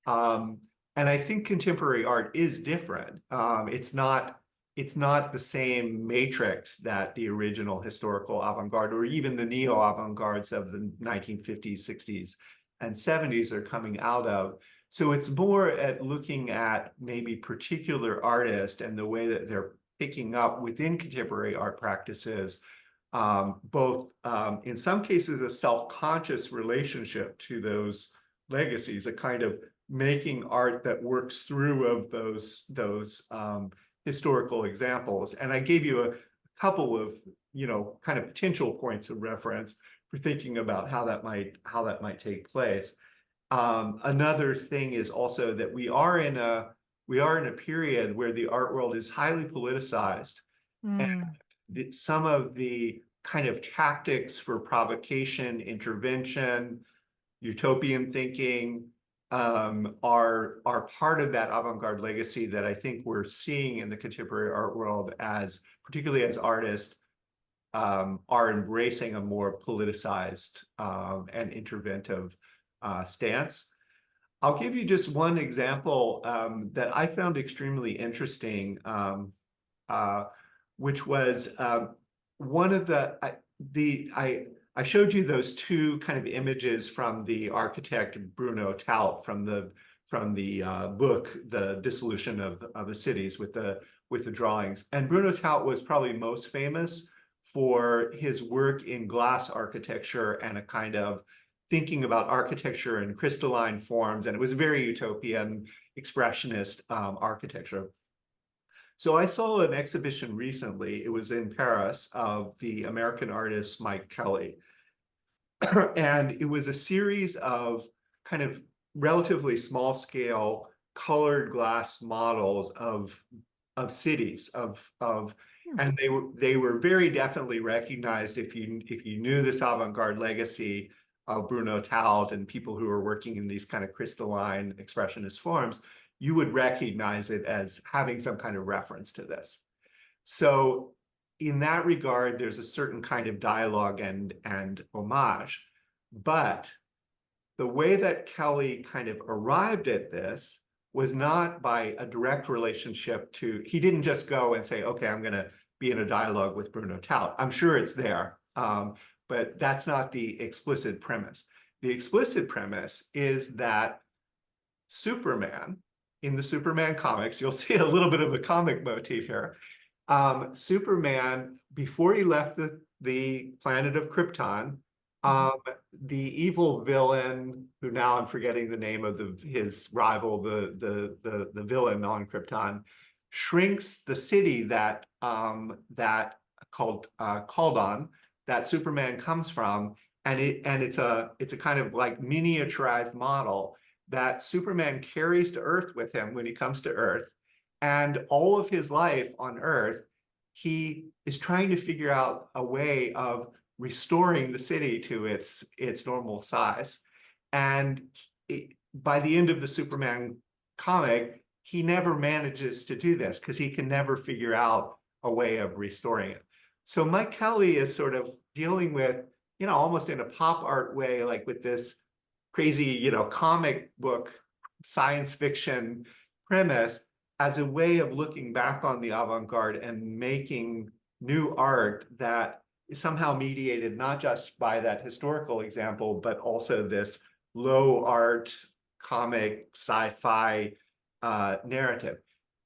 and I think contemporary art is different. It's not the same matrix that the original historical avant-garde or even the neo-avant-gardes of the 1950s, 60s, and 70s are coming out of. So it's more at looking at maybe particular artists and the way that they're picking up within contemporary art practices, both in some cases a self-conscious relationship to those legacies, a kind of making art that works through of those historical examples. And I gave you a couple of, you know, kind of potential points of reference for thinking about how that might take place. Another thing is also that we are in a period where the art world is highly politicized, and some of the kind of tactics for provocation, intervention, utopian thinking are part of that avant-garde legacy that I think we're seeing in the contemporary art world, as particularly as artists are embracing a more politicized and interventive stance. I'll give you just one example that I found extremely interesting, which was one of I showed you those two kind of images from the architect Bruno Taut from the book The Dissolution of the Cities with the drawings. And Bruno Taut was probably most famous for his work in glass architecture and a kind of thinking about architecture in crystalline forms, and it was very utopian, expressionist architecture. So I saw an exhibition recently, it was in Paris, of the American artist Mike Kelly. And it was a series of kind of relatively small scale colored glass models of cities, and they were very definitely recognized if you knew this avant-garde legacy of Bruno Taut and people who are working in these kind of crystalline expressionist forms, you would recognize it as having some kind of reference to this. So in that regard, there's a certain kind of dialogue and homage. But the way that Kelly kind of arrived at this was not by a direct relationship to, he didn't just go and say, okay, I'm going to be in a dialogue with Bruno Taut. I'm sure it's there, but that's not the explicit premise. The explicit premise is that Superman, in the Superman comics, you'll see a little bit of a comic motif here. Superman, before he left the planet of Krypton, the evil villain, who now I'm forgetting the name of his rival, the villain on Krypton, shrinks the city that called Kaldon, that Superman comes from, and it's a kind of like miniaturized model that Superman carries to Earth with him when he comes to Earth. And all of his life on Earth, he is trying to figure out a way of restoring the city to its normal size. And by the end of the Superman comic, he never manages to do this because he can never figure out a way of restoring it. So Mike Kelly is sort of dealing with, you know, almost in a pop art way, like with this crazy, you know, comic book science fiction premise as a way of looking back on the avant-garde and making new art that is somehow mediated not just by that historical example, but also this low art comic sci-fi narrative.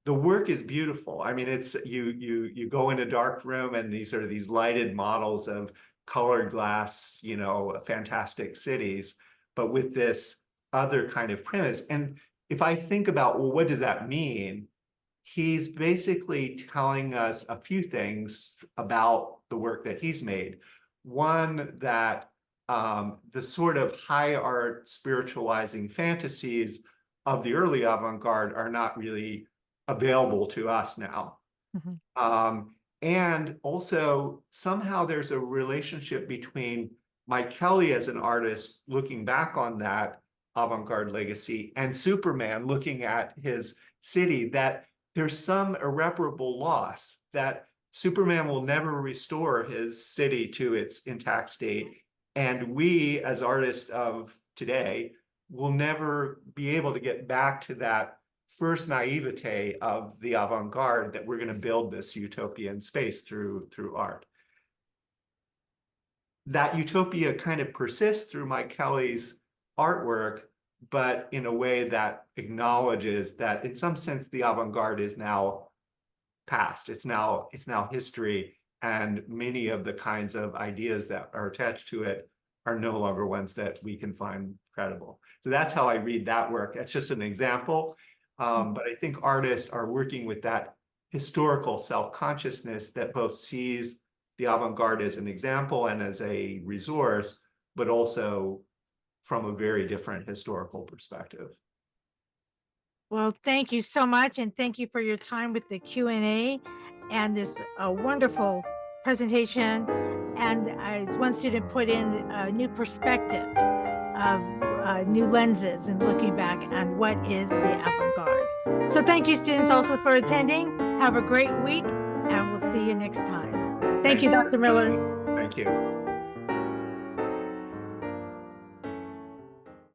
The work is beautiful. I mean, it's you go in a dark room and these are these lighted models of colored glass, you know, fantastic cities, but with this other kind of premise. And if I think about, well, what does that mean? He's basically telling us a few things about the work that he's made. One, that the sort of high art spiritualizing fantasies of the early avant-garde are not really available to us now. And also somehow there's a relationship between Mike Kelly as an artist looking back on that avant-garde legacy and Superman looking at his city, that there's some irreparable loss, that Superman will never restore his city to its intact state. And we, as artists of today, will never be able to get back to that first naivete of the avant-garde, that we're going to build this utopian space through art. That utopia kind of persists through Mike Kelly's artwork, but in a way that acknowledges that in some sense the avant-garde is now past. It's now history, and many of the kinds of ideas that are attached to it are no longer ones that we can find credible. So that's how I read that work. That's just an example. But I think artists are working with that historical self-consciousness that both sees the avant-garde as an example and as a resource, but also from a very different historical perspective.
Well, thank you so much, and thank you for your time with the Q&A and this wonderful presentation. And as one student put in, a new perspective of new lenses and looking back on what is the avant-garde. So thank you, students, also for attending. Have a great week, and we'll see you next time. Thank you, Dr. Miller.
Thank you.